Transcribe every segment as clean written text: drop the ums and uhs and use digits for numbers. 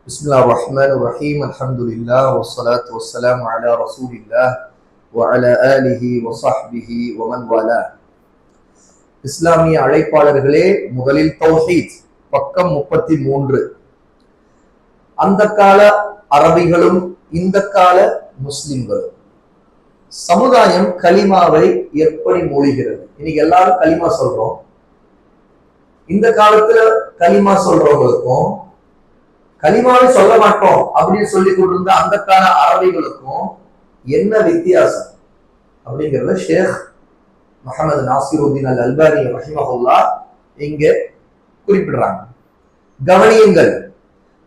بسم الله الرحمن الرحيم الحمد لله والصلاة والسلام على رسول الله وعلى آله وصحبه ومن والاه. இஸ்லாமிய அழைப்பாளர்களே, முதலில் தௌஹீத் பக்கம் 33. அந்த கால அரபிகளும் இந்த கால முஸ்லிம்களும். சமுதாயம் கலிமாவை எப்படி மொழிகிறது? இன்னைக்கு எல்லாரும் கலிமா சொல்றோம். இந்த காலத்துல கலிமா சொல்றவங்களுக்கும் கலிமாவை சொல்ல மாட்டோம் அப்படின்னு சொல்லி கொண்டிருந்த அந்த கால அரபிகளுக்கும் என்ன வித்தியாசம் அப்படிங்கிறத ஷேக் முஹம்மது நாசிருதீன் அல் அல்பானி ரஹிமஹுல்லாஹ் இங்க குறிப்பிடுறாங்க. கவனியுங்கள்,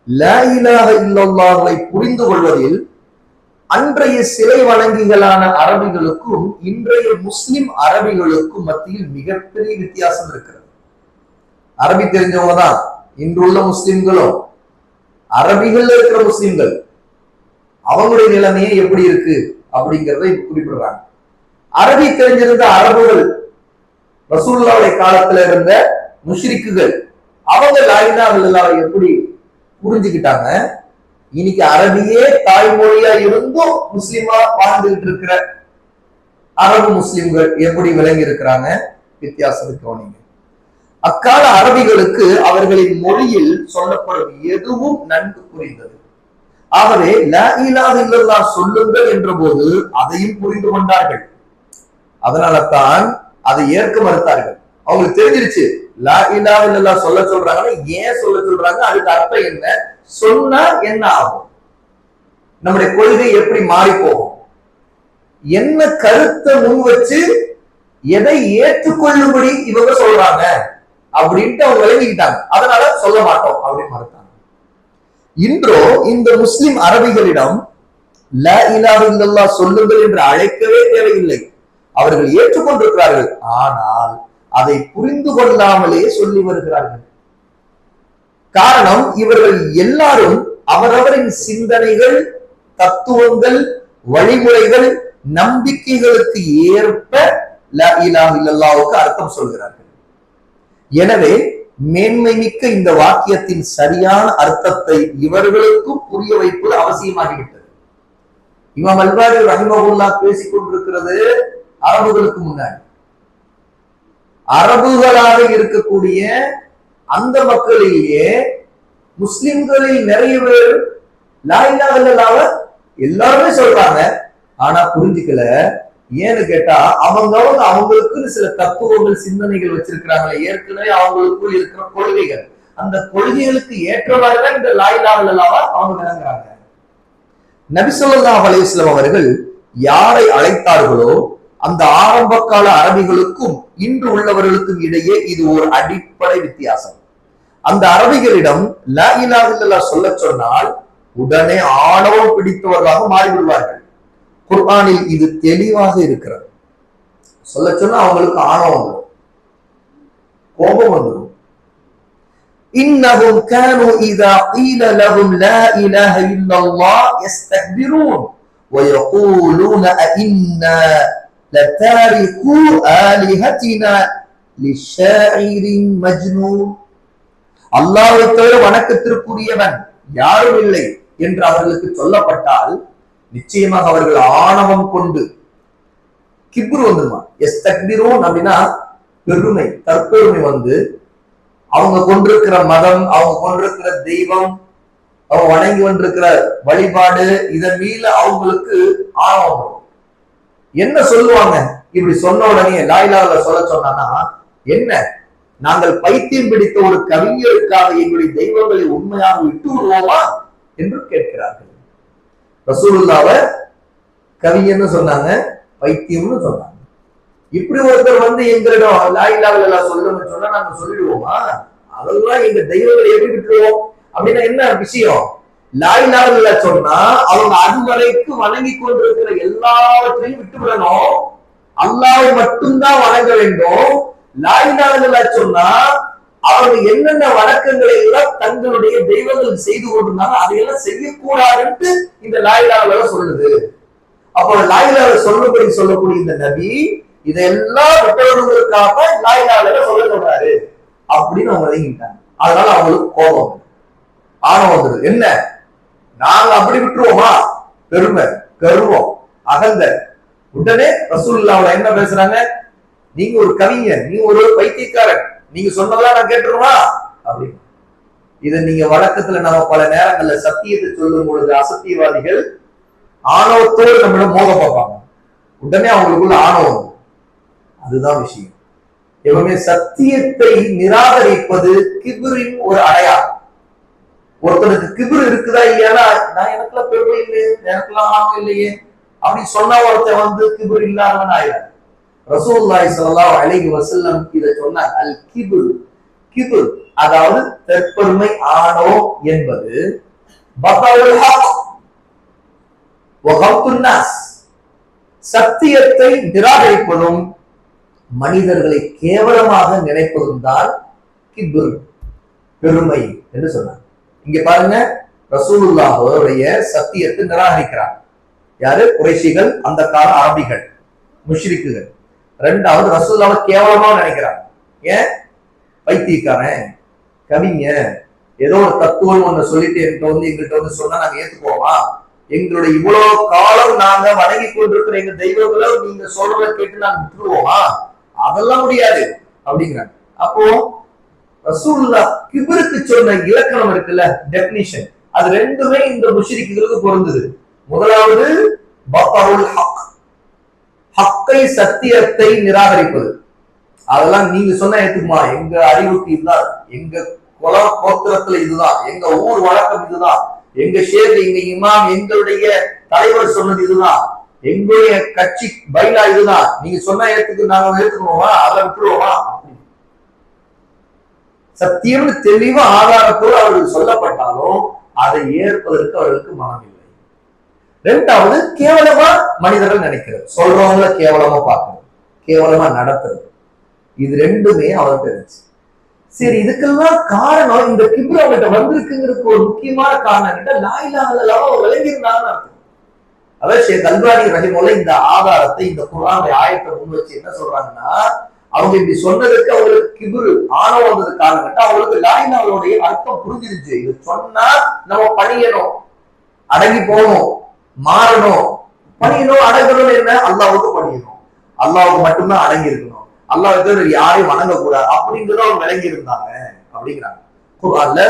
லா இலாஹ இல்லல்லாஹை புரிந்து கொள்வதில் அன்றைய சிலை வணங்கிகளான அரபிகளுக்கும் இன்றைய முஸ்லிம் அரபிகளுக்கும் மத்தியில் மிகப்பெரிய வித்தியாசம் இருக்கிறது. அரபி தெரிஞ்சவங்க தான் இன்றுள்ள முஸ்லிம்களும். அரபிகள் இருக்கிற முஸ்லிம்கள் அவங்களுடைய நிலைமையே எப்படி இருக்கு அப்படிங்கிறத குறிப்பிடுறாங்க. அரபி தெரிஞ்சிருந்த அரபுகள், ரசூலுல்லாஹ்வுடைய காலத்துல இருந்த முஷ்ரிக்குகள், அவங்க லா இலாஹ இல்லல்லாஹ் எப்படி புரிஞ்சுக்கிட்டாங்க? இன்னைக்கு அரபியே தாய்மொழியா இருந்தும் முஸ்லிமா வாழ்ந்துகிட்டு இருக்கிற அரபு முஸ்லிம்கள் எப்படி விளங்கி இருக்கிறாங்க? வித்தியாசம் கவனிங்க. அக்கால அரபிகளுக்கு அவர்களின் மொழியில் சொல்லப்படும் எதுவும் நன்கு புரிந்தது. ஆகவே லா இலாஹ இல்லல்லாஹ் சொல்லுங்கள் என்ற போது அதையும் புரிந்து கொண்டார்கள். அதனால தான் அதை ஏற்க மறுத்தார்கள். அவங்களுக்கு தெரிஞ்சிருச்சு லா இலாஹ இல்லல்லாஹ் சொல்ல சொல்றாங்கன்னா ஏன் சொல்ல சொல்றாங்க, அதுக்கு அர்த்தம் என்ன, சொன்னா என்ன ஆகும், நம்முடைய கொள்கை எப்படி மாறி போகும், என்ன கருத்தை முன் வச்சு எதை ஏற்றுக்கொள்ளும்படி இவங்க சொல்றாங்க அப்படின்ட்டு அவங்க விளங்கிக்கிட்டாங்க. அதனால சொல்ல மாட்டோம் அப்படின்னு மறுத்தாங்க. இன்றோ இந்த முஸ்லிம் அரபிகளிடம் லா இலாஹ இல்லல்லாஹ் சொல்லுங்கள் என்று அழைக்கவே தேவையில்லை. அவர்கள் ஏற்றுக்கொண்டிருக்கிறார்கள். ஆனால் அதை புரிந்து கொள்ளாமலே சொல்லி வருகிறார்கள். காரணம், இவர்கள் எல்லாரும் அவரவரின் சிந்தனைகள், தத்துவங்கள், வழிமுறைகள், நம்பிக்கைகளுக்கு ஏற்ப லா இலாஹ இல்லல்லாஹ்வுக்கு அர்த்தம் சொல்கிறார்கள். எனவே மேன்மை மிக்க இந்த வாக்கியத்தின் சரியான அர்த்தத்தை இவர்களுக்கும் புரிய வைப்பது அவசியமாகிவிட்டது. இமாம் அல்பானி ரஹிமஹுல்லாஹ் பேசிக் கொண்டிருக்கிறது அரபுகளுக்கு முன்னாடி. அரபுகளாக இருக்கக்கூடிய அந்த மக்களிலேயே முஸ்லிம்களில் நிறைய பேர் லா இலாஹ இல்லல்லாஹ் எல்லாருமே சொல்றாங்க, ஆனா புரிஞ்சுக்கல. ஏன்னு கேட்டா அவங்களுக்குன்னு சில தத்துவங்கள், சிந்தனைகள் வச்சிருக்கிறாங்களே, ஏற்கனவே அவங்களுக்குள் இருக்கிற கொள்கைகள், அந்த கொள்கைகளுக்கு ஏற்றவாறுதான் இந்த லா இலாஹ இல்லல்லாஹ் அவங்க விளங்குறாங்க. நபி ஸல்லல்லாஹு அலைஹி வஸல்லம் அவர்கள் யாரை அழைத்தார்களோ அந்த ஆரம்ப கால அரபிகளுக்கும் இன்று உள்ளவர்களுக்கும் இடையே இது ஒரு அடிப்படை வித்தியாசம். அந்த அரபிகளிடம் லா இலாஹ இல்லல்லாஹ் சொல்ல சொன்னால் உடனே ஆணவம் பிடித்தவர்களாக மாறிவிடுவார்கள். குர்ஆனில் இது தெளிவாக இருக்கிறது. சொல்ல சொன்னா அவங்களுக்கு ஆணவம் வந்துடும், கோபம் வந்துடும். இன்னஹும் கானூ இதா கீல லஹும் லா இலாஹ இல்லல்லாஹ் யஸ்தக்பிரூன் வயகூலூன அஇன்னா லதாரிகு ஆலிஹத்தினா லிஷாயிரின் மஜ்னூன். அல்லாஹ்வை தவிர வணக்கத்திற்குரியவன் யாரும் இல்லை என்று அவர்களுக்கு சொல்லப்பட்டால் நிச்சயமாக அவர்கள் ஆணவம் கொண்டு கிப்ரு வந்துருமா. யஸ்தக்பிரூன் அப்படின்னா பெருமை, தற்பெருமை வந்து அவங்க கொண்டிருக்கிற மதம், அவங்க கொண்டிருக்கிற தெய்வம், அவங்க வணங்கி கொண்டிருக்கிற வழிபாடு, இதன் மீது அவங்களுக்கு ஆணவம் வரும். என்ன சொல்லுவாங்க? இப்படி சொன்ன உடனே லா இலாஹ இல்லல்லாஹ் சொல்ல சொன்னா என்ன, நாங்கள் பைத்தியம் பிடித்த ஒரு கவிஞருக்காக எங்களுடைய தெய்வங்களை உண்மையாக விட்டு விடுவோமா என்று கேட்கிறார்கள். ரசூலுல்லாஹ்வை கவிஞன்னு சொன்னாங்க, பைத்தியம்னு சொன்னாங்க. இப்படி ஒருத்தர் வந்து எங்களிடம் லா இலாஹ இல்லல்லாஹ் சொல்லுன்னு சொன்னா நாங்க சொல்லிடுவோமா? அதெல்லாம் எங்க தெய்வங்களை எப்படி விட்டுருவோம் அப்படின்னா என்ன விஷயம்? லா இலாஹ இல்லல்லாஹ் சொன்னா அவங்க அதுவரைக்கும் வணங்கி கொண்டிருக்கிற எல்லாவற்றையும் விட்டு விடணும், அல்லாஹ்வை மட்டும்தான் வணங்க வேண்டும். லா இலாஹ இல்லல்லாஹ் சொன்னா அவங்க என்னென்ன வணக்கங்களை எல்லாம் தங்களுடைய தெய்வங்கள் செய்து கொண்டிருந்தாங்க அதையெல்லாம் செய்யக்கூடாதுன்னு இந்த லா இலாஹ இல்லல்லாஹ் சொல்லுது. அப்போ லா இலாஹ இல்லல்லாஹ் சொல்லும்படி சொல்லக்கூடிய இந்த நபி இதெல்லாம் விட்டவர்களுக்காக லா இலாஹ இல்லல்லாஹ் சொல்ல சொல்றாரு அப்படின்னு அவங்க விளங்கிட்டாங்க. அதனால அவங்களுக்கு கோபம். ஆணவம் வந்துருது. என்ன நாங்க அப்படி விட்டுருவோமா? பெருமை, கர்வம், அகந்த. உடனே ரசூலுல்லாஹ் என்ன பேசுறாங்க? நீங்க ஒரு கவிஞர், நீங்க ஒரு பைத்தியக்காரன், நீங்க சொன்னதெல்லாம் நான் கேட்டுருவா அப்படின்னு. இதை நீங்க வழக்கத்துல நம்ம பல நேரங்கள்ல சத்தியத்தை சொல்லும் பொழுது அசத்தியவாதிகள் ஆணவத்தோடு நம்மிடம் மோத பார்ப்பாங்க. உடனே அவங்களுக்குள்ள ஆணவம். அதுதான் விஷயம். எப்பவுமே சத்தியத்தை நிராகரிப்பது கிபிரின் ஒரு அடையாளம். ஒருத்தனுக்கு கிபிர் இருக்குதா இல்லையா? நான் எனக்குலாம் பெருமை இல்லை, எனக்குலாம் ஆணவம் இல்லையே அப்படின்னு சொன்னா ஒருத்தன் வந்து கிபிர் இல்லாதவன் ஆயிடாது. ரசூலுல்லாஹி ஸல்லல்லாஹு அலைஹி வஸல்லம் இதை சொன்னாங்க. அல் கிபிர், கிபிர் அதாவது தற்பெருமை, ஆணவம் என்பது பத்ருல் ஹக் வ கம்துன் நாஸ், சத்தியத்தை நிராகரிப்பதும் மனிதர்களை கேவலமாக நினைப்பதும் தான் கிபிர், பெருமை என்று சொன்னாங்க. இங்க பாருங்க, ரசூலுல்லாஹ்வுடைய சத்தியத்தை நிராகரிக்கிறார் யாரு? குறைஷிகள், அந்த கால அரபிகள், முஷ்ரிக்குகள். ரெண்டாவது ரசூலுல்லாஹ்வை கேவலமா நினைக்கிறாங்க. ஏன்? பைத்தியக்காரன், கவிஞர், ஏதோ ஒரு தத்துவம் ஒண்ணு சொல்லிட்டு எங்கள்கிட்ட வந்து சொன்னா நாங்க ஏத்துக்குவோமா? எங்களுடைய இவ்வளவு காலம் நாங்க வணங்கி கொண்டிருக்கிற எங்க தெய்வங்களை நீங்க சொல்றத கேட்டு நாங்க விட்டுருவோமா? அதெல்லாம் முடியாது அப்படிங்கிறாங்க. அப்போ ரசூலுல்லாஹ் கிபிருக்கு சொன்ன இலக்கணம் இருக்குல்ல, டெபினிஷன், அது ரெண்டுமே இந்த முஷ்ரிக்குகளுக்கு பொருந்தது. முதலாவது பத்ருல் ஹக், ஹக்கை, சத்தியத்தை நிராகரிப்பது. அதெல்லாம் நீங்க சொன்னா ஏத்துக்குமா? எங்க அறிவுக்கு இதுதான், எங்க குல கோத்திரத்துல இதுதான், எங்க ஊர் வழக்கம் இதுதான், எங்க ஷேக், எங்க இமாம், எங்களுடைய தலைவர் சொன்னது இதுதான், எங்களுடைய கட்சி பைலா இதுதான், நீங்க சொன்னா நாங்க ஏத்துக்குவோமா? அதை விட்டுருவோமா? சத்தியம்னு தெளிவா ஆதாரத்தோடு அவர்கள் சொல்லப்பட்டாலும் அதை ஏற்பதற்கு அவர்களுக்கு மனம் இல்லை. ரெண்டாவது கேவலமா மனிதர்கள் நினைக்கிறது, சொல்றவங்கள கேவலமா பார்க்கறது, கேவலமா நடத்துறது. இது ரெண்டுமே அவருக்கு இருந்துச்சு. சரி, இதுக்கெல்லாம் காரணம் இந்த கிப்ரு அவங்ககிட்ட வந்திருக்குங்கிறதுக்கு ஒரு முக்கியமான காரணம் கிட்ட லா இலாஹ இல்லல்லாஹ் விளங்கியிருந்தாங்கன்னு அர்த்தம். அதாவது ஷேக் அல்பானி ரஹிமஹுல்லாஹ் இந்த ஆதாரத்தை, இந்த குர்ஆனுடைய ஆயத்தை முன் வச்சு என்ன சொல்றாங்கன்னா, அவங்க இப்படி சொன்னதுக்கு அவங்களுக்கு கிப்ரு, ஆணவம் வந்தது காரணம் கேட்டா அவங்களுக்கு லா இலாஹவுடைய அர்த்தம் புரிஞ்சிருச்சு. இது சொன்னா நம்ம பணியணும், அடங்கி போகணும், மாறணும். பணியணும், அடங்கணும் என்ன? அல்லாஹ்வுக்கு பணியணும், அல்லாஹ்வுக்கு மட்டும்தான் அடங்கி இருக்கணும், அல்லாஹ் தவிர யாரையும் வணங்கக்கூடாது அப்படிங்கிறத அவங்க விளங்கி இருந்தாங்க அப்படிங்கிறாங்க. குர்ஆன்ல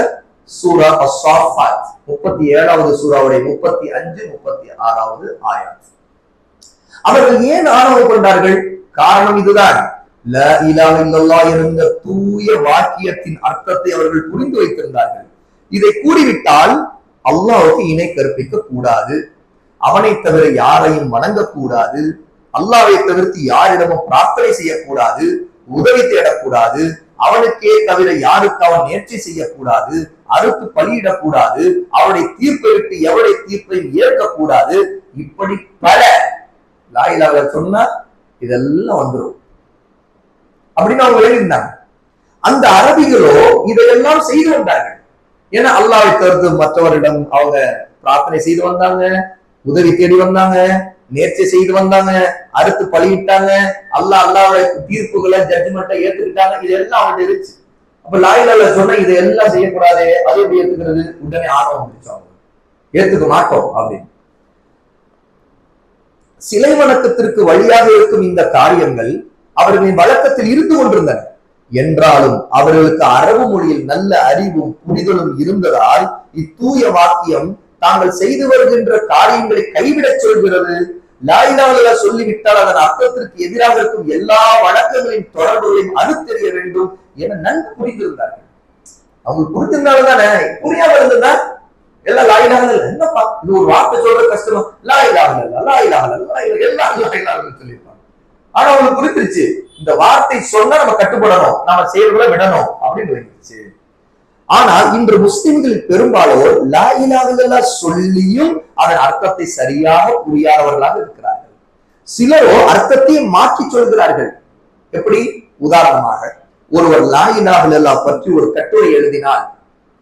சூரா அஸ்-ஸாஃபாத் 37வது சூராவுடைய 35, 36வது ஆயத். அவர்கள் ஏன் ஆணவம் கொண்டார்கள்? காரணம் இதுதான். லா இலாஹ இல்லல்லாஹ் என்ற தூய வாக்கியத்தின் அர்த்தத்தை அவர்கள் புரிந்து வைத்திருந்தார்கள். இதை கூறிவிட்டால் அல்லாஹ்வுக்கு இணை கற்பிக்க கூடாது, அவனை தவிர யாரையும் வணங்கக்கூடாது, அல்லாஹ்வை தவிர்த்து யாரிடமும் பிரார்த்தனை செய்யக்கூடாது, உதவி தேடக்கூடாது, அவனுக்கே தவிர யாருக்கு அவன் நேர்ச்சி செய்யக்கூடாது, அறுத்து பலியிடக்கூடாது, அவனுடைய தீர்ப்பை விட்டு எவருடைய தீர்ப்பையும் ஏற்கக்கூடாது. இப்படி பல லா இலாஹ சொன்னா இதெல்லாம் வந்துடும் அப்படின்னு அவங்க எழுதியிருந்தாங்க. அந்த அரபிகளோ இதையெல்லாம் செய்து வந்தார்கள். ஏன்னா அல்லாஹ்வை தவிர்த்து மற்றவரிடம் அவங்க பிரார்த்தனை செய்து வந்தாங்க, உதவி தேடி வந்தாங்க, நேர்ச்சி செய்து வந்தாங்க, அறுத்து பலியிட்டாங்க, அல்லாஹ்வுடைய தீர்ப்புகளை, ஜட்ஜ்மெண்ட்டை ஏத்துக்கிட்டாங்க. இதெல்லாம் அவங்கள்ட்ட இருந்துச்சு. அப்ப லா இலாஹ இல்லல்லாஹ் சொன்னா இதெல்லாம் செய்யக்கூடாது, அது எப்படி ஏத்துக்கிறது? உடனே ஆணவம் வந்துச்சு, அவங்க ஏத்துக்க மாட்டோம் அப்படின்னு. சிலை வணக்கத்திற்கு வழியாக இருக்கும் இந்த காரியங்கள் அவர்களின் வழக்கத்தில் இருந்து கொண்டிருந்தன. என்றாலும் அவர்களுக்கு அரபு மொழியில் நல்ல அறிவும் புரிதலும் இருந்ததால் இத்தூய வாக்கியம் தாங்கள் செய்து வருகின்ற காரியங்களை கைவிடச் சொல்கிறது. லா இலாஹ இல்லல்லாஹ் சொல்லிவிட்டால் அதன் அர்த்தத்திற்கு எதிராக இருக்கும் எல்லா வழக்கங்களின் தொடர்புகளையும் அறுத்தெறிய வேண்டும் என நன்கு புரிந்திருந்தார்கள். அவங்களுக்கு புரிஞ்சிருந்தாலும் தானே, புரியாம இருந்ததா எல்லாம் லா இலாஹ இல்லல்லாஹ், என்னப்பா இது ஒரு வார்த்தை சொல்றது கஷ்டமா, லா இலாஹ இல்லல்லாஹ், லா இலாஹ இல்லல்லாஹ், எல்லாம் லா இலாஹ இல்லல்லாஹ் சொல்லியிருப்பாங்க. ஆனா அவங்களுக்கு புரிஞ்சிருச்சு, இந்த வார்த்தை சொன்னா நம்ம கட்டுப்படணும், நம்ம செயல்களை விடணும் அப்படின்னு இருந்துச்சு. ஆனால் இன்று முஸ்லிம்களில் பெரும்பாலோர் லா இலாஹ இல்லல்லாஹ் சொல்லியும் அதன் அர்த்தத்தை சரியாக புரியாதவர்களாக இருக்கிறார்கள். சிலரோ அர்த்தத்தையே மாற்றி சொல்கிறார்கள். எப்படி? உதாரணமாக ஒருவர் லா இலாஹ இல்லல்லாஹ் பற்றி ஒரு கட்டுரை எழுதினால்,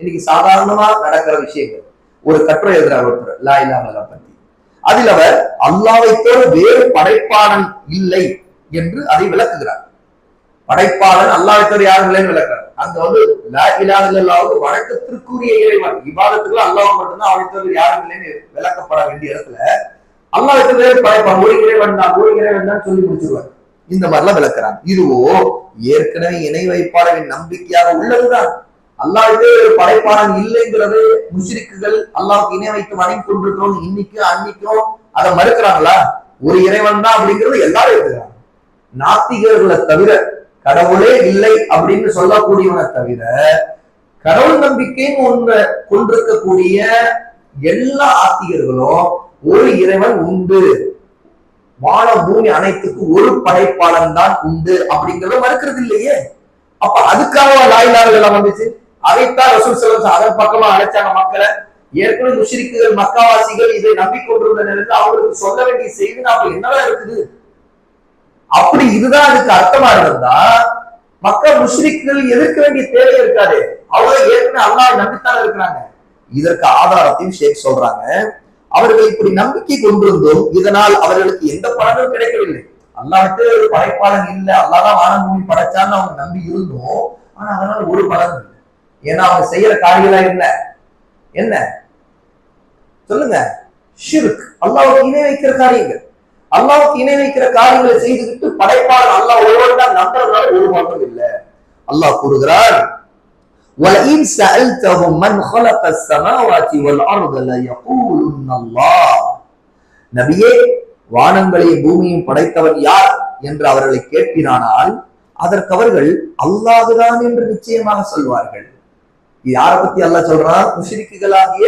இன்னைக்கு சாதாரணமா நடக்கிற விஷயங்கள், ஒரு கட்டுரை எழுதுறார் ஒருத்தர் லா இலாஹ இல்லல்லாஹ் பற்றி, அதில் அவர் அல்லாஹ்வை தவிர வேறு படைப்பாளன் இல்லை என்று அதை விளக்குகிறார். படைப்பாளன் அல்லாஹ் தவிர யாரும் இல்லைன்னு விளக்குறாரு. அங்க வந்து லா இலாஹ இல்லல்லாஹ் வணக்கத்திற்குரிய இறைவன், இபாதத்துக்கு அல்லாஹ் மட்டும்தான், அவனை தவிர யாரும் இல்லைன்னு விளக்கப்பட வேண்டிய இடத்துல அல்லாஹ் தவிர படைப்பான் ஒரு இறைவன் தான் சொல்லி முடிச்சிருவார். இந்த மாதிரிலாம் விளக்குறாங்க. இதுவோ ஏற்கனவே இணை வைப்பாளரின் நம்பிக்கையாக உள்ளதுதான். அல்லாஹ்வே ஒரு படைப்பாளன் இல்லைங்கிறது முஷ்ரிக்குகள் அல்லாஹ்வுக்கு இணை வைத்து வணங்கி கொண்டிருக்கிறோம். இன்னைக்கும் அன்னைக்கும் அதை மறுக்கிறாங்களா? ஒரு இறைவன் தான் அப்படிங்கிறது எல்லாரும் இருக்கிறாங்க. நாத்திகர்களை தவிர, கடவுளே இல்லை அப்படின்னு சொல்லக்கூடியவனை தவிர, கடவுள் நம்பிக்கைன்னு ஒன்று கொண்டிருக்கக்கூடிய எல்லா ஆத்திகர்களும் ஒரு இறைவன் உண்டு, வான பூமி அனைத்துக்கு ஒரு படைப்பாளன் தான் உண்டு அப்படிங்கறத மறுக்கிறது இல்லையே. அப்ப அதுக்காக லா இலாஹ இல்லல்லாஹ் வந்துச்சு. அதைத்தான் ரசூல் ஸல்லல்லாஹு அலைஹி வஸல்லம் அதன் பக்கமா அழைச்சாங்க மக்களை. ஏற்கனவே முஷ்ரிக்குகள் மக்காவாசிகள் இதை நம்பிக்கொண்டிருந்த நேரத்தில் அவங்களுக்கு சொல்ல வேண்டிய செய்தி அப்ப என்னதான் இருக்குது? அப்படி இதுதான் அதுக்கு அர்த்தமா இருந்தா மக்கள் முஷ்ரிக்குகள் எதிர்க்க வேண்டிய தேவை இருக்காது. அவங்க ஏற்கனவே அல்லாஹ் நம்பித்தான் இருக்கிறாங்க. இதற்கு ஆதாரத்தையும் ஷேக் சொல்றாங்க. அவர்கள் இப்படி நம்பிக்கை கொண்டிருந்தோம், இதனால் அவர்களுக்கு எந்த பலனும் கிடைக்கவில்லை. அல்லாஹ்வுக்கு ஒரு படைப்பாளன் இல்லை, அல்லாஹ் வான பூமி படைச்சான்னு அவங்க நம்பி இருந்தோம். ஆனா அதனால ஒரு பலன் இல்லை. ஏன்னா அவங்க செய்யற காரியெல்லாம் என்ன சொல்லுங்க? ஷிர்க், அல்லாஹ்வுக்கு இணை வைக்கிற காரியங்கள். அல்லாஹ்வுக்கு இணை வைக்கிற காரியங்களை செய்துவிட்டு படைப்பாளர் அல்லாஹ் ஒருவன் தான் நம்புறதுனால ஒரு பலனும் இல்லை. அல்லாஹ் கூறுகிறார், وَلَئِنْ سَأَلْتَهُمْ مَنْ خَلَقَ السَّمَاوَاتِ وَالْأَرْضَ لَيَقُولُنَّ اللَّهُ. நபியே, வானங்களையும் பூமியும் படைத்தவன் யார் என்று அவர்களை கேட்பினானால் அதற்கு அவர்கள் அல்லாஹ்தான் என்று நிச்சயமாக சொல்வார்கள். யாரை பத்தி அல்லாஹ் சொல்றான்? முஷ்ரிக்குகளாகிய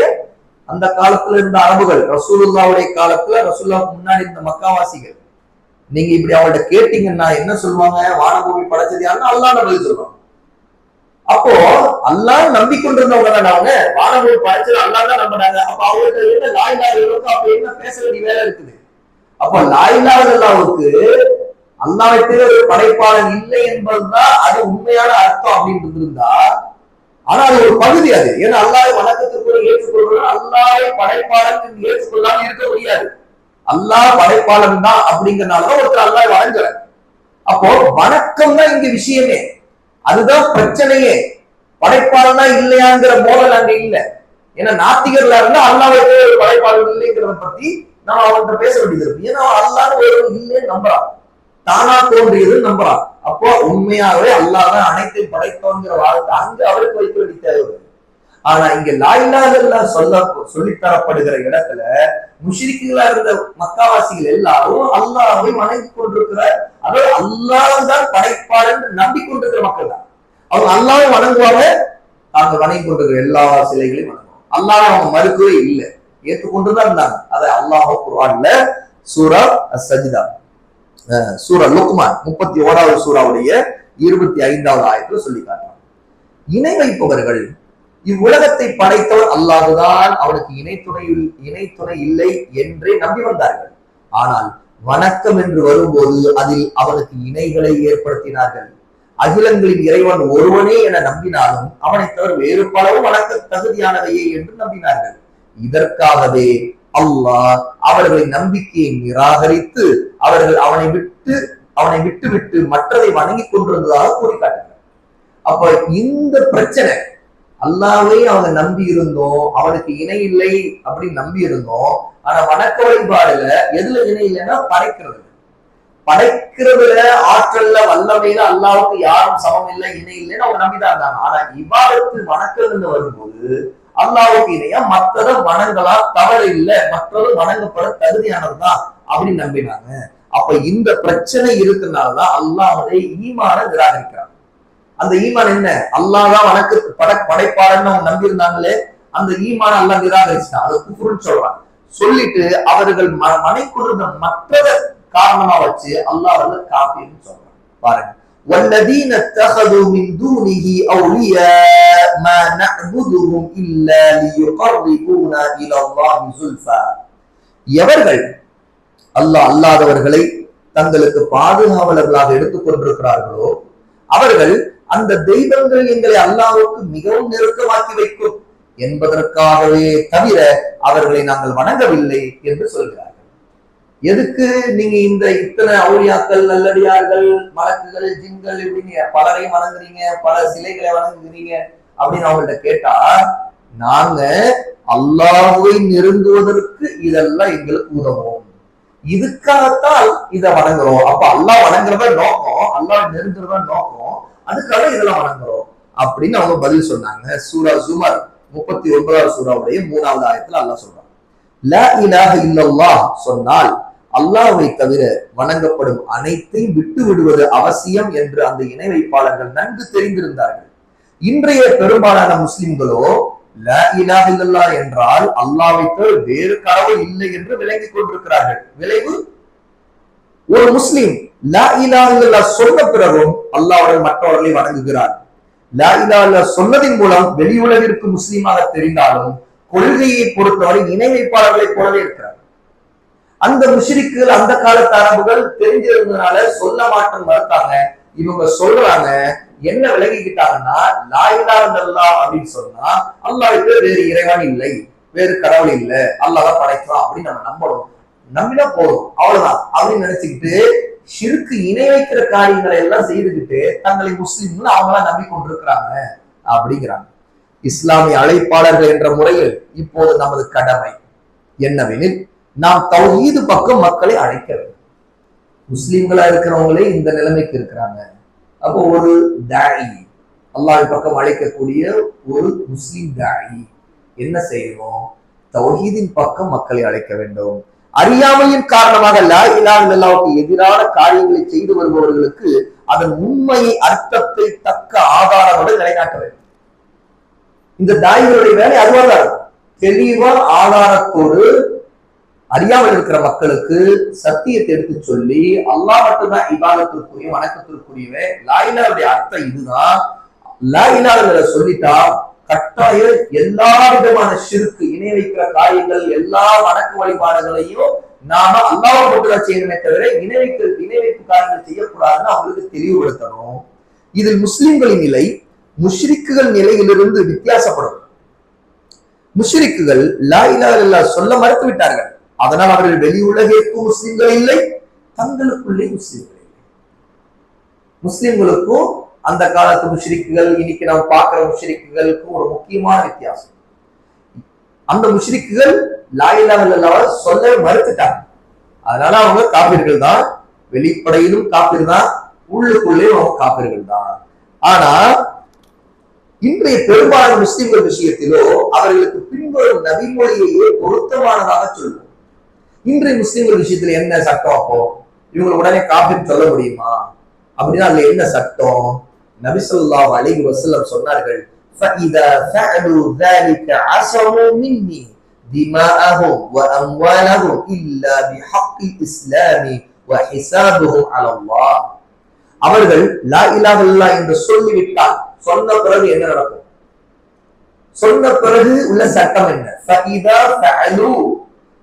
அந்த காலத்துல இருந்த அரபுகள், ரசூலுல்லாஹ்வுடைய காலத்துல ரசூலுல்லாஹ்வுக்கு முன்னாடி இருந்த மக்காவாசிகள். நீங்க இப்படி அவங்கள்ட்ட கேட்டீங்கன்னா என்ன சொல்லுவாங்க? வானபூமி படைச்சது யாருன்னா அல்லாஹ்னு பதில் சொல்லுவாங்க. அப்போ அல்லாஹ் நம்பிக்கொண்டிருந்தவங்க தான் அவங்க. வானபூமி படைச்சது அல்லாஹ் தான் நம்பினாங்க. அப்ப அவங்களுக்கு என்ன லா இலாஹ இல்லல்லாஹ் அப்ப என்ன பேச வேண்டிய வேலை இருக்குது? அப்ப லா இலாஹ இல்லல்லாஹ்வுக்கு அல்லாஹ்வை தவிர ஒரு படைப்பாளன் இல்லை என்பதுதான் அது உண்மையான அர்த்தம் அப்படின்னு இருந்தா, ஆனா அது ஒரு பகுதி. அது ஏன்னா அல்லாஹ்வை வணக்கத்திற்கு ஏற்றுக்கொள்வது, அல்லாஹ்வை படைப்பாளன் ஏற்றுக்கொள்ளாம இருக்க முடியாது. அல்லாஹ் படைப்பாளன் தான் அப்படிங்கறதுனாலதான் ஒருத்தர் அல்லாஹ்வை வணங்குறார். அப்போ வணக்கம் தான் இங்க விஷயமே, அதுதான் பிரச்சனையே. படைப்பாளனா இல்லையாங்கிற மோதல் அங்க இல்லை. ஏன்னா நாத்திகர்களா இருந்தா அல்லாஹ்வை ஒரு படைப்பாளன் இல்லைங்கிறத பத்தி நம்ம அவன்கிட்ட பேச வேண்டியது இருக்கு. ஏன்னா அல்லாஹ் ஒரு இல்லைன்னு நம்புறான், தானா தோன்றியது நம்புறான். அப்போ உண்மையாகவே அல்லாஹ் தான் அனைத்தையும் படைத்தோங்கிற வார்த்தை அங்க அவருக்கு வைக்க வேண்டிய தேவை. ஆனா இங்க லா இலாஹ இல்லல்லாஹ் சொல்லித்தரப்படுகிற இடத்துல முஷ்ரிக்குகளா இருந்த மக்காவாசிகள் எல்லாரும் அல்லாஹ்வை வணங்கி கொண்டிருக்கிற, அதாவது அல்லாஹ் தான் படைப்பாளன் நம்பிக்கொண்டிருக்கிற மக்கள் தான். அவங்க அல்லாஹ்வை வணங்குவாங்க, அவங்க வணங்கி கொண்டிருக்கிற எல்லா சிலைகளையும் வணங்குவாங்க. அல்லாஹ் அவங்க மறுக்கவே இல்லை, ஏற்றுக்கொண்டுதான் இருந்தாங்க. அதை அல்லாஹ் குர்ஆன்ல சூரா அஸ்-சஜ்தா, சூரா லுக்மான் 31வது சூராவுடைய 25வது ஆயத்துல சொல்லி காட்டுறாங்க. இணை வைப்பவர்கள் இவ்வுலகத்தை படைத்தவர் அல்லாஹ்தான், அவனுக்கு இணை துணை இல்லை என்றே நம்பி வந்தார்கள். ஆனால் வணக்கம் என்று வரும்போது அதில் அவனுக்கு இணைகளை ஏற்படுத்தினார்கள். அகிலங்களின் இறைவன் ஒருவனே என நம்பினாலும் அவனை தவிர வேறு பலவும் வணக்க தகுதியானவையே என்று நம்பினார்கள். இதற்காகவே அல்லாஹ் அவர்களின் நம்பிக்கையை நிராகரித்து அவர்கள் அவனை விட்டு மற்றதை வணங்கி கொண்டிருந்ததாக கூறி காட்டுகிறார். அப்ப இந்த பிரச்சனை, அல்லாஹ்வை அவங்க நம்பி இருந்தோம், அவனுக்கு இணை இல்லை அப்படின்னு நம்பி இருந்தோம். ஆனா வணக்க வழிபாடுல எதுல இணை இல்லைன்னா படைக்கிறதுல ஆற்றல்ல வல்லமையில அல்லாஹ்வுக்கு யாரும் சமம் இல்லை, இணை இல்லைன்னு அவங்க நம்பிதான் இருந்தாங்க. ஆனா இபாதத்து வணக்கம்னு வரும்போது அல்லாஹ்வுக்கு இணையா மற்றதை வணங்கலாம், தவறு இல்லை, மற்றது வணங்கப்பட தகுதியானதுதான் அப்படின்னு நம்பினாங்க. அப்ப இந்த பிரச்சனை இருக்கிறதுனாலதான் அல்லாஹ்வுடைய ஈமான நிராகரிக்கிறாங்க. அந்த ஈமான் என்ன? அல்லாஹ் தான் படைப்பாளன்னு அவங்க நம்பி இருந்தாங்களே, அந்த ஈமான அல்லாஹ் நிராகரிச்சான். அதை குஃப்ருன்னு சொல்றாங்க. சொல்லிட்டு அவர்கள் மனைக்குள்ள மற்றதை காரணமா வச்சு அல்லாஹ் அவர்கள் காஃபிர்னு சொல்றாங்க. பாருங்க, والذين اتخذوا من دونه أولياء ما نعبدهم إلا ليقربونا إلى الله زلفى. எவர்கள் அல்லாஹ் அல்லாதவர்களை தங்களுக்கு பாதுகாவலர்களாக எடுத்துக் கொண்டிருக்கிறார்களோ அவர்கள் அந்த தெய்வங்கள் எங்களை அல்லாஹ்வுக்கு மிகவும் நெருக்கமாக்கி வைக்கும் என்பதற்காகவே தவிர அவர்களை நாங்கள் வணங்கவில்லை என்று சொல்கிறார்கள். எதுக்கு நீங்க இந்த இத்தனை அவுளியாக்கள், நல்லடியார்கள், மலக்குகள், ஜின்கள் இப்படின்னு பலரையும் வணங்குறீங்க, பல சிலைகளை வணங்குகிறீங்க அப்படின்னு அவங்கள்ட்ட கேட்டா, நாங்க அல்லாஹ்வை நெருங்குவதற்கு இதெல்லாம் எங்களுக்கு உதவும், இதுக்காகத்தான் இதை வணங்குறோம். அப்ப அல்லாஹ் வணங்குறத நோக்கம், அல்லாஹ் நெருங்குறத நோக்கம், அதுக்காக இதெல்லாம் வணங்குறோம் அப்படின்னு அவங்க பதில் சொன்னாங்க. சூரா ஜுமர் 39வது சூராவுடைய 3வது ஆயத்துல அல்லாஹ் சொல்றான், லா இலாஹ இல்லல்லாஹ் சொன்னால் அல்லாஹ்வை தவிர வணங்கப்படும் அனைத்தையும் விட்டு விடுவது அவசியம் என்று அந்த இணை வைப்பாளர்கள் நன்கு தெரிந்திருந்தார்கள். இன்றைய பெரும்பாலான முஸ்லிம்களோ லா இலாஹ இல்லல்லாஹ் என்றால் அல்லாஹ்வை தவிர வேறு கடவுள் இல்லை என்று விளங்கிக் கொண்டிருக்கிறார்கள். விளைவு, ஒரு முஸ்லிம் லா இலாஹ இல்லல்லாஹ் சொன்ன பிறகும் அல்லாஹ்வுடன் மற்றவர்களை வணங்குகிறார். லா இலாஹ இல்லல்லாஹ் சொன்னதின் மூலம் வெளியுலகிற்கு முஸ்லிமாக தெரிந்தாலும் கொள்கையை பொறுத்தவரை இணை வைப்பாளர்களை போலவே இருக்கிறார். அந்த முஷ்ரிக்குகள், அந்த காலத்து அரபுகள் தெரிஞ்சிருந்ததுனால சொல்ல மாட்டேன்னு மறுத்தாங்க. இவங்க சொல்றாங்க, என்ன விலகிக்கிட்டாங்கன்னா, லா இலாஹ இல்லல்லாஹ் அப்படின்னு சொன்னா அல்லாஹ்வுக்கு வேறு இறைவன் இல்லை, வேறு கடவுள் இல்லை, அல்லாஹ் தான் படைக்கலாம் அப்படின்னு நம்ம நம்பணும், நம்பினா போதும் அவ்வளவுதான் அப்படின்னு நினைச்சுக்கிட்டு ஷிர்க் இணை வைக்கிற காரியங்களை எல்லாம் செய்துக்கிட்டு தங்களை முஸ்லிம்கள் அவங்களா நம்பிக்கொண்டிருக்கிறாங்க அப்படிங்கிறாங்க. இஸ்லாமிய அழைப்பாளர்கள் என்ற முறையில் இப்போது நமது கடமை என்னவெனில், நாம் தௌஹீது பக்கம் மக்களை அழைக்க வேண்டும். முஸ்லிம்களா இருக்கிறவங்களே இந்த நிலைமைக்கு இருக்கிறாங்க. அப்போ ஒரு தாயி, அல்லாஹ் பக்கம் அழைக்கக்கூடிய ஒரு முஸ்லிம் தாயி என்ன செய்யணும்? தௌஹீதின் பக்கம் மக்களை அழைக்க வேண்டும். அறியாமையின் காரணமாக லா இலாஹ இல்லல்லாஹ்வுக்கு எதிரான காரியங்களை செய்து வருபவர்களுக்கு அதன் உண்மையை, அர்த்தத்தை தக்க ஆதாரங்களுடன் நிலைநாட்ட வேண்டும். இந்த தாயிகளுடைய வேலை அதுவாக இருக்கும். தெளிவா ஆதாரத்தோடு அறியாமல் இருக்கிற மக்களுக்கு சத்தியத்தை எடுத்து சொல்லி, அல்லாஹ் மட்டும்தான் இபாதத்திற்குரிய, வணக்கத்திற்குரியவே, லா இலாஹ்வுடைய அர்த்தம் இதுதான், லா இலாஹ இல்லல்லாஹ் சொல்லிட்டா கட்டாயம் எல்லா விதமான ஷிர்க், இணை வைக்கிற காரியங்கள், எல்லா வணக்க வழிபாடுகளையும் நாம அல்லாஹ் மட்டும்தான் செய்யணுமே தவிர இணை வைப்பு காரியங்கள் செய்யக்கூடாதுன்னு அவங்களுக்கு தெளிவுபடுத்தணும். இதில் முஸ்லிம்களின் நிலை முஷ்ரிக்குகள் நிலையிலிருந்து வித்தியாசப்படும். முஷ்ரிக்குகள் லா இலாஹ இல்லல்லாஹ் சொல்ல மறுத்து விட்டார்கள். அதனால் அவர்கள் வெளி உலகிற்கும் முஸ்லிம்கள் இல்லை, தங்களுக்குள்ளே முஸ்லிம்கள் இல்லை. முஸ்லிம்களுக்கும் அந்த காலத்து முஷ்ரிக்குகள், இன்னைக்கு நம்ம பார்க்கிற முஷ்ரிக்குகளுக்கும் ஒரு முக்கியமான வித்தியாசம். அந்த முஷ்ரிக்குகள் லா இலாஹ இல்லல்லாஹ் சொல்ல மறுத்துட்டாங்க. அதனால அவங்க காபிர்கள் தான், வெளிப்படையிலும் காபிர் தான், உள்ளுக்குள்ளே அவங்க காபிர்கள் தான். ஆனா இன்றைய பெரும்பாலான முஸ்லிம்கள் விஷயத்திலோ அவர்களுக்கு பின்வரும் நபிமொழியையே பொருத்தமானதாக சொல்லுவோம். இன்றைய முஸ்லிம்கள் விஷயத்துல என்ன சட்டம்? அப்போ இவங்க உடனே காபிர் சொல்ல முடியுமா? அப்படின்னா அதுல என்ன சட்டம்? நபி ஸல்லல்லாஹு அலைஹி வஸல்லம் சொன்னார்கள், ஃபஇதா ஃபஅலு ذلك عصموا مني دماءهم واموالهم الا بحق الاسلام وحسابهم على الله. அவர்கள் லா இலாஹ இல்லல்லாஹ் என்று சொல்லிவிட்டால், சொன்ன பிறகு என்ன நடக்கும்? சொன்ன பிறகு உள்ள சட்டம் என்ன? ஃபஇதா ஃபஅலு,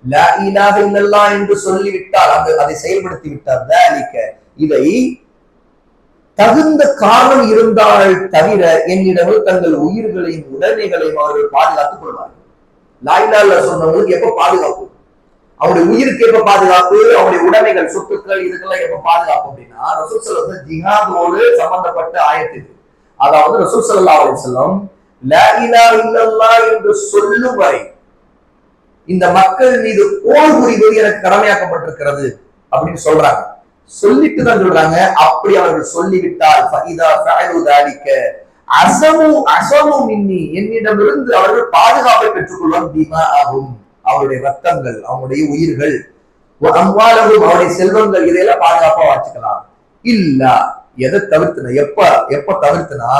லா இலாஹ இல்லல்லாஹ் என்று சொல்லிவிட்டால், அதை செயல்படுத்தி விட்டார், ذلك இதை தகுந்த காரணம் இருந்தால் தவிர என்னிடம் தங்கள் உயிர்களையும் உடைமைகளையும் அவர்கள் பாதுகாத்துக் கொள்வார்கள். லா இலாஹ இல்லல்லாஹ் சொன்னவங்களுக்கு எப்ப பாதுகாப்பு? அவருடைய உயிருக்கு எப்ப பாதுகாப்பு? அவருடைய உடைமைகள், சொத்துக்கள், இதுக்கெல்லாம் எப்ப பாதுகாப்பு அப்படின்னா ரசூல் ஸல்லல்லாஹு அலைஹி வஸல்லம் ஜிஹாதோடு சம்பந்தப்பட்ட ஆயத்து. அதாவது ரசூல் ஸல்லல்லாஹு அலைஹி வஸல்லம் லா இலாஹ இல்லல்லாஹ் என்று சொல்லும் வரை இந்த மக்கள் மீது போர் புரிவது எனக்கு கடமையாக்கப்பட்டிருக்கிறது அப்படின்னு சொல்றாங்க. சொல்லிட்டு தான் சொல்றாங்க. அப்படி அவர்கள் சொல்லிவிட்டால் ஃபஇதா ஃபஅலு ذلك அஸமு மின்னி, என்னிடமிருந்து அவர்கள் பாதுகாப்பை பெற்றுக் கொள்வார், திமாஅஹும் அவருடைய ரத்தங்கள், அவருடைய உயிர்கள், அம்வாலஹும் அவருடைய செல்வங்கள், இதையெல்லாம் பாதுகாப்பா வச்சுக்கலாம். இல்ல எதை தவிர்த்துனா, எப்ப தவிர்த்துனா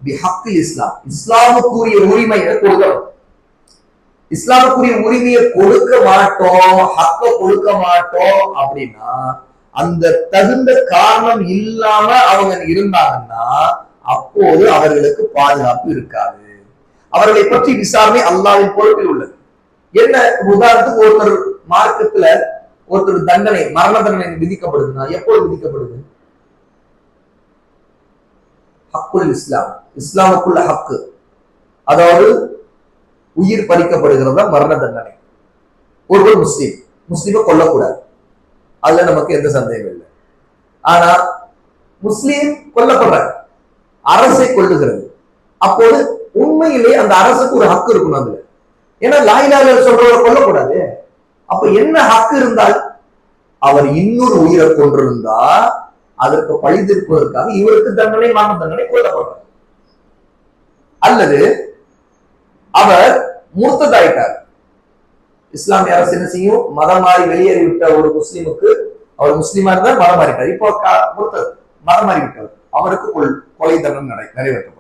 பிஹக்கில் இஸ்லாம், இஸ்லாமுக்குரிய உரிமையை கொடுக்கணும். இஸ்லாமுக்குரிய உரிமையை கொடுக்க மாட்டோம், ஹக்க கொடுக்க மாட்டோம் அப்படின்னா, அந்த தகுந்த காரணம் இல்லாம அவங்க இருந்தாங்கன்னா அப்போது அவர்களுக்கு பாதுகாப்பு இருக்காது. அவர்களை பற்றி விசாரணை அல்லாஹ்வின் பொறுப்பில் உள்ளது. என்ன உதாரணத்துக்கு, ஒருத்தர் மார்க்கத்துல ஒருத்தர் தண்டனை, மரண தண்டனை விதிக்கப்படுதுன்னா எப்போது விதிக்கப்படுது? ஹக்குல் இஸ்லாம், இஸ்லாமுக்குள்ள ஹக்கு, அதாவது உயிர் பறிக்கப்படுகிறதா மரண தண்டனை. ஒருவர் முஸ்லீமை கொல்லக்கூடாது. அதுல நமக்கு எந்த சந்தேகம் இல்லை. ஆனா முஸ்லீம் கொல்லப்படுறாங்க, அரசை கொல்லுகிறது. அப்போது உண்மையிலே அந்த அரசுக்கு ஒரு ஹக்கு இருக்கணும் அதுல. ஏன்னா லா இலாஹ இல்லல்லாஹ் சொல்றவரை கொல்லக்கூடாது. அப்ப என்ன ஹக்கு இருந்தால், அவர் இன்னொரு உயிரை கொண்டிருந்தா அதற்கு பழி தீர்ப்பதற்காக இவருக்கு தண்டனை, மரண தண்டனை கொல்லப்படுறார். அல்லது அவர் முர்த்ததாயிட்டார், இஸ்லாமிய அரசு என்ன செய்யும், மதம் மாறி வெளியேறிவிட்ட ஒரு முஸ்லீமுக்கு, அவர் முஸ்லீமா இருந்தால் மதம் மாறிட்டார், இப்போ மதம் மாறிவிட்டார், அவருக்கு கொலை தண்டனை நிறைவேற்றப்படும்.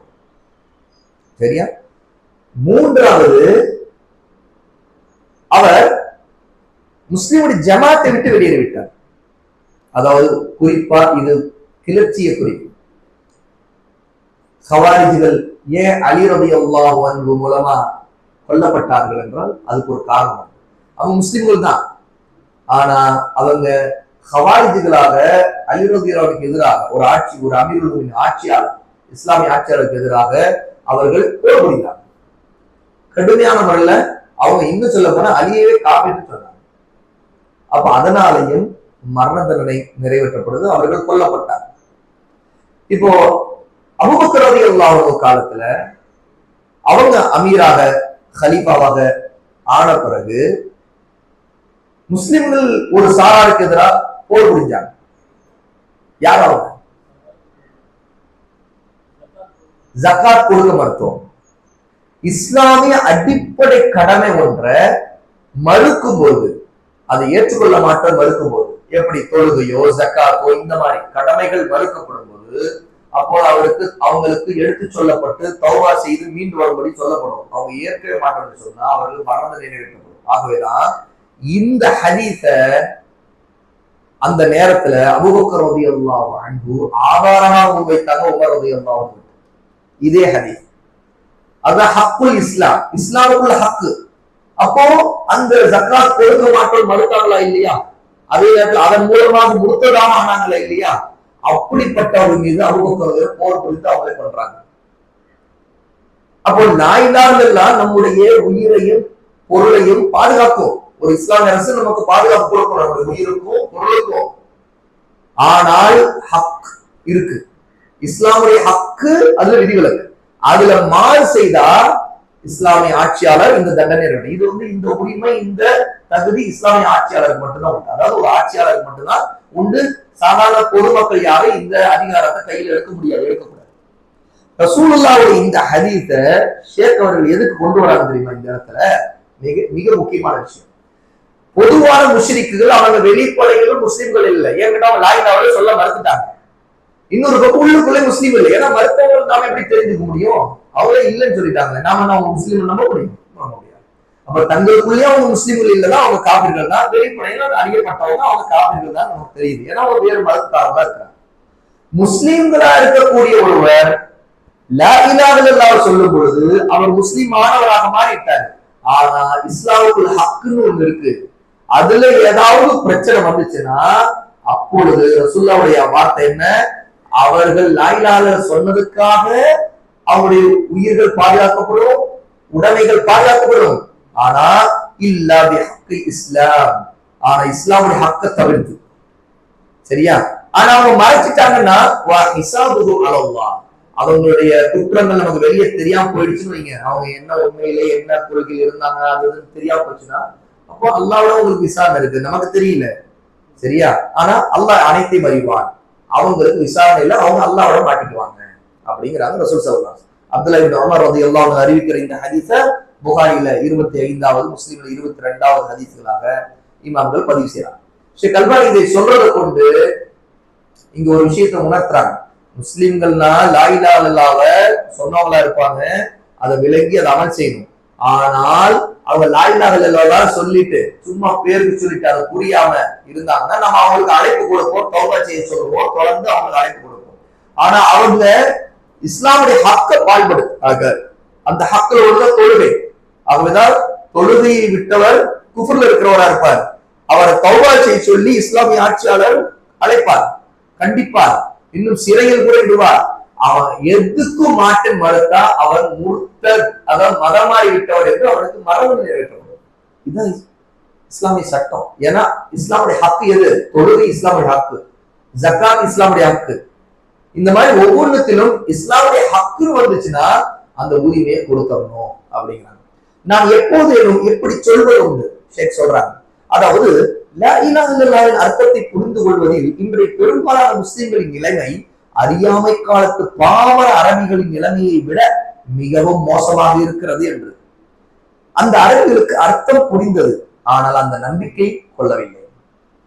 சரியா? மூன்றாவது, அவர் முஸ்லிமுடைய ஜமாத்தை விட்டு வெளியேறிவிட்டார். அதாவது குறிப்பா இது கிளர்ச்சிய குறிப்பு. ஹவாரிஜிகள் ஏன் அலி ரலியல்லாஹு அன்ஹு மூலமா கொல்லப்பட்டார்கள் என்றால் அதுக்கு ஒரு காரணம். அவங்க முஸ்லிம்கள் தான், ஆனா அவங்க ஹவாரிஜிகளாக அலி ரலியல்லாஹுக்கு எதிராக ஒரு அமீருல் ஆட்சியாளர், இஸ்லாமிய ஆட்சியாளருக்கு எதிராக அவர்கள் போர் புரிந்தார்கள் கடுமையான முறையில. அவங்க இன்னும் சொல்ல போனா அலியவே காப்பிட்டு சொன்னாங்க. அப்ப அதனாலையும் மரண தண்டனை நிறைவேற்றப்படுது, அவர்கள் கொல்லப்பட்டார். இப்போ அபூபக்கர் ரலியல்லாஹு அன்ஹு காலத்துல அவங்க அமீராக கலீஃபாவாக ஆன பிறகு முஸ்லிம்கள் ஒரு சாராருக்கு எதிராக போர் புரிஞ்சாங்க. யார் அவங்க? ஜகாத் கொடுக்க மறுத்தோம். இஸ்லாமிய அடிப்படை கடமை ஒன்றை மறுக்கும் போது, அதை ஏற்றுக்கொள்ள மாட்டோம் மறுக்கும் போது, எப்படி தொழுகையோ ஜக்காத்தோ இந்த மாதிரி கடமைகள் மறுக்கப்படும் போது, அப்போ அவங்களுக்கு எடுத்து சொல்லப்பட்டு தௌபா செய்து மீண்டு வரும்படி சொல்லப்படும். அவங்க ஏற்கவே மாட்டோம்னு சொன்னா அவர்கள் மரண நிறைவேற்றப்படும். ஆகவேதான் இந்த ஹதீஸ அந்த நேரத்துல அபூபக்கர் ரலியல்லாஹு அன்ஹு ஆதாரமாக முன்வைத்தாங்க உமர் ரலியல்லாஹு அன்ஹு. இதே ஹதீஸ் அதான் ஹக்குல் இஸ்லாம், இஸ்லாமுக்குள்ள ஹக்கு. அப்போ அந்த ஜக்காத் கொடுக்க மாட்டோம் மறுத்தாங்களா இல்லையா? அதே நேரத்தில் அதன் மூலமாக முர்த்ததாக ஆனாங்களா இல்லையா? அப்படிப்பட்டவர்கள் மீது அபூபக்கர் போர் புரிந்து அவங்களை பண்றாங்க. அப்போ லா இலாஹ இல்லல்லாஹ் நம்முடைய உயிரையும் பொருளையும் பாதுகாக்கும். ஒரு இஸ்லாமிய அரசு நமக்கு பாதுகாப்பு கொடுக்கணும், நம்முடைய உயிருக்கும் பொருளுக்கும். ஆனால் ஹக் இருக்கு, இஸ்லாமுடைய ஹக்கு, அதுல விதிவிலக்கு. அதுல மாறு செய்தா இஸ்லாமிய ஆட்சியாளர் இந்த தண்டனை. இது இந்த உரிமை, இந்த தகுதி இஸ்லாமிய ஆட்சியாளருக்கு மட்டும்தான் உண்டு. அதாவது ஒரு ஆட்சியாளருக்கு மட்டும்தான் உண்டு. சாதாரண பொதுமக்கள் யாரும் இந்த அதிகாரத்தை கையில் எடுக்க முடியாது, எடுக்கக்கூடாது. ரசூலுல்லாஹ்வுடைய இந்த ஹதீஸ ஷேக் அவர்கள் எதுக்கு கொண்டு வராங்க தெரியுமா? இந்த இடத்துல மிக முக்கியமான விஷயம். பொதுவான முஷ்ரிக்குகள் அவங்க வெளிப்படைகளும் முஸ்லிம்கள் இல்லை. ஏன்னா அவங்க லா இலாஹ இல்லல்லாஹ் சொல்ல மறுத்துட்டாங்க. இன்னொரு பக்கம் உள்ளுக்குள்ளே முஸ்லீம் இல்லை. ஏன்னா மறுத்தவர்கள் நாம எப்படி தெரிஞ்சுக்க முடியும்? அவங்களே இல்லைன்னு சொல்லிட்டாங்க. நாம அவங்க முஸ்லீம் நம்ப முடியும்? அப்ப தங்களுக்குள்ளேயே அவங்க முஸ்லீம்கள் இல்லதான், அவங்க காபிர்கள் தான். வெளிப்படையில அறியப்பட்டவங்க அவங்க காபிர்கள் தான் நமக்கு தெரியுது. ஏன்னா ஒரு வேறு மதத்தாரா இருக்கிறாங்க. முஸ்லீம்களா இருக்கக்கூடிய ஒருவர் லா இலாஹ இல்லல்லாஹ் சொல்லும் பொழுது அவர் முஸ்லீம் ஆனவராக மாறிட்டார். ஆனா இஸ்லாமுக்குள்ள ஹக்குன்னு ஒண்ணு இருக்கு. அதுல ஏதாவது பிரச்சனை வந்துச்சுன்னா அப்பொழுது ரசூலுல்லாஹ்வுடைய வார்த்தை என்ன? அவர்கள் லா இலாஹ இல்லல்லாஹ் சொன்னதுக்காக அவருடைய உயிர்கள் பாதுகாக்கப்படும், உடைமைகள் பாதுகாக்கப்படும். ஆனா இல்லா பிஹக்கி இஸ்லாம், ஆனா இஸ்லாமுடைய ஹக்க தவிர்த்து. சரியா? ஆனா அவங்க மறைச்சிட்டாங்கன்னா வா ஹிசாபுஹு அலல்லாஹ், அவங்களுடைய குற்றங்கள் நமக்கு வெளியே தெரியாம போயிடுச்சுன்னு வைங்க. அவங்க என்ன உண்மையிலே என்ன கொள்கையில் இருந்தாங்க அது தெரியாம போச்சுன்னா அப்போ அல்லாஹ்வோட உங்களுக்கு விசாரணை இருக்கு, நமக்கு தெரியல. சரியா? ஆனா அல்லாஹ் அனைத்தையும் அறிவான். அவங்களுக்கு விசாரணை இல்லை, அவங்க அல்லாஹ்வோட மாட்டிக்குவாங்க அப்படிங்கிறாங்க ரசூல் ஸல்லல்லாஹு அலைஹி வஸல்லம். அப்துல்லாஹ் இப்னு உமர் ரலியல்லாஹு அன்ஹு அறிவிக்கிற இந்த ஹதீஸ புகாரில 25வது, முஸ்லிம்ல 22வது ஹதீஸ்களாக இமாம்கள் பதிவு செய்யறாங்க. ஷேக் அல்பானி இதை சொல்றதை கொண்டு இங்க ஒரு விஷயத்தை உணர்த்துறாங்க. முஸ்லிம்கள்னா லா இலாஹ இல்லல்லாஹ்வ சொன்னவங்களா இருப்பாங்க, அதை விளங்கி அதை அமல் செய்யணும். ஆனால் அவங்க லா இலாஹ இல்லல்லாஹ் சொல்லிட்டு சும்மா பேருக்கு சொல்லிட்டு அதை புரியாம இருந்தாங்கன்னா நம்ம அவங்களுக்கு அழைப்பு கொடுப்போம், தௌபா செய்ய சொல்லுவோம், தொடர்ந்து அவங்களுக்கு அழைப்பு கொடுப்போம். ஆனா அவங்க இஸ்லாமுடைய ஹக்க பால்படு, அந்த ஹக்கில் உள்ள தொழுகை. அவங்கதான் தொழுகையை விட்டவர் குஃப்ர்ல இருக்கிறவரா இருப்பார். அவரை தௌபா செய்ய சொல்லி இஸ்லாமிய ஆட்சியாளர் அழைப்பார், கண்டிப்பார், இன்னும் சிறையில் கூட விடுவார். அவன் எதுக்கும் மாட்டு மறுத்தா அவர் முர்த்தத், அதாவது மதமாறி விட்டவர் என்று அவனுக்கு மரணம் நிறைவேற்றப்படும். இதுதான் இஸ்லாமிய சட்டம். ஏன்னா இஸ்லாமுடைய ஹக்கு எது? தொழுகை இஸ்லாமுடைய ஹக்கு, ஜக்காத் இஸ்லாமுடைய ஹக்கு. இந்த மாதிரி ஒவ்வொன்றுத்திலும் இஸ்லாமுடைய ஹக்கு வந்துச்சுன்னா அந்த உரிமையை கொடுக்கணும் அப்படிங்கிறாங்க. நாம் எப்போதேனும் எப்படி சொல்வது உண்டு ஷேக் சொல்றாங்க. அதாவது லா இலாஹ இல்லல்லாஹ்வின் அர்த்தத்தை புரிந்து கொள்வதில் இன்றைய பெரும்பாலான முஸ்லிம்களின் நிலைமை அறியாமை காலத்து பாமர அரபிகளின் நிலைமையை விட மிகவும் மோசமாக இருக்கிறது என்று. அந்த அரபிகளுக்கு அர்த்தம் புரிந்தது, ஆனால் அந்த நம்பிக்கை கொள்ளவில்லை,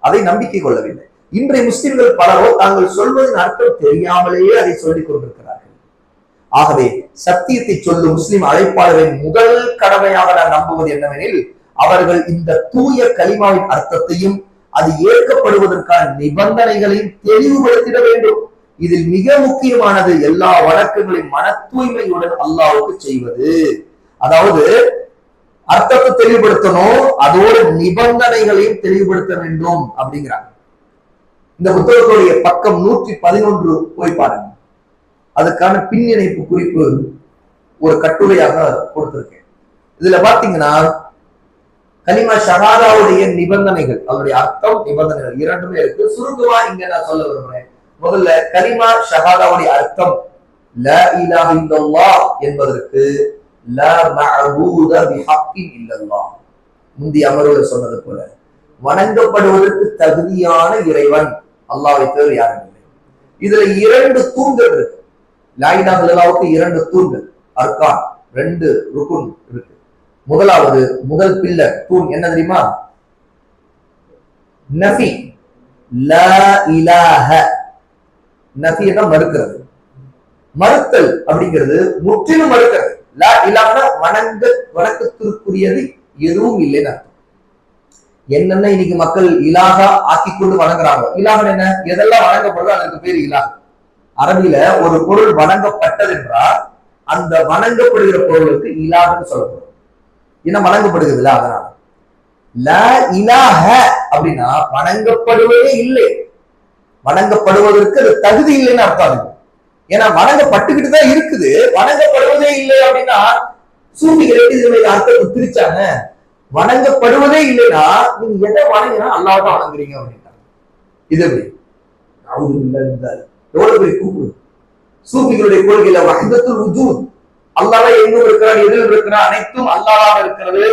அதை நம்பிக்கை கொள்ளவில்லை. இன்றைய முஸ்லிம்கள் பலரோ தாங்கள் சொல்வதன் அர்த்தம் தெரியாமலேயே அதை சொல்லிக் கொண்டிருக்கிறார்கள். ஆகவே சத்தியத்தை சொல்லும் முஸ்லிம் அழைப்பாளரின் முதல் கடமையாக நான் நம்புவது என்னவெனில், அவர்கள் இந்த தூய கலிமாவின் அர்த்தத்தையும் அது ஏற்கப்படுவதற்கான நிபந்தனைகளையும் தெளிவுபடுத்திட வேண்டும். இதில் மிக முக்கியமானது எல்லா வழக்குகளையும் மன தூய்மையுடன் அல்லாஹ்வுக்கு செய்வது. அதாவது அர்த்தத்தை தெளிவுபடுத்தணும், அதோட நிபந்தனைகளையும் தெளிவுபடுத்த வேண்டும் அப்படிங்கிறாங்க. இந்த புத்தகத்துடைய பக்கம் 111 போய் பாருங்க. அதுக்கான பின்னிணைப்பு குறிப்பு ஒரு கட்டுரையாக கொடுத்திருக்கேன். இதுல பாத்தீங்கன்னா கலிமா ஷஹாதாவுடைய நிபந்தனைகள், அதனுடைய அர்த்தம், நிபந்தனைகள் இரண்டுமே இருக்கு. சுருக்கமா இங்க நான் சொல்ல விரும்புறேன். முதல்ல கலிமா ஷஹாதாவுடைய அர்த்தம் லா இலாஹ இல்லல்லாஹ் என்பதற்கு லா மஅபூத பிஹக்கின் இல்லல்லாஹ். முந்தைய அமர்வுல சொன்னது போல வணங்கப்படுவதற்கு தகுதியான இறைவன் அல்லாஹ்வை தவிர யாரும் இல்லை. இதுல இரண்டு தூண்கள் இருக்கு. லா இலாஹ இல்லல்லாஹ்வுக்கு இரண்டு தூண்கள், அர்கான், ரெண்டு ருக்குன் இருக்கு. முதலாவது முதல் பில்லர் தூண் என்ன தெரியுமா? நஃபி. லா இலாஹ, நஃபியனா மறுக்கிறது, மறுத்தல் அப்படிங்கிறது முற்றிலும் மறுக்கிறது. லா இலாஹ வணக்கத்திற்குரியது எதுவும் இல்லைன்னு அர்த்தம். என்னென்ன இன்னைக்கு மக்கள் இலாகா ஆக்கி கொண்டு வணங்குறாங்க. இலாகன் என்ன? எதெல்லாம் வணங்கப்படுதோ அதற்கு பேர் இலாக. அரபியில ஒரு பொருள் வணங்கப்பட்டது என்றால் அந்த வணங்கப்படுகிற பொருளுக்கு இலாகன்னு சொல்லப்படும். ஏன்னா வணங்கப்படுகிறது அதனால. லா இலாஹ அப்படின்னா வணங்கப்படுவதே இல்லை, வணங்கப்படுவதற்கு அது தகுதி இல்லைன்னு அர்த்தம் இருக்கு. ஏன்னா வணங்கப்பட்டுக்கிட்டு தான் இருக்குது, வணங்கப்படுவதே இல்லை அப்படின்னா சூஃபிகள் அர்த்தத்தை பிரிச்சாங்க. வணங்கப்படுவதே இல்லைன்னா நீங்க எதை வணங்கினா அல்லாஹ் தான் வணங்குறீங்க அப்படின்ட்டாங்க. இது எப்படி எவ்வளவு பெரிய கூப்பு! சூஃபிகளுடைய கொள்கையில வஹ்தத்துல் வுஜூத், அல்லாஹ் எங்கும் இருக்கிறார், எதிலும் இருக்கிறார், அனைத்தும் அல்லாஹ்வாக இருக்கிறது,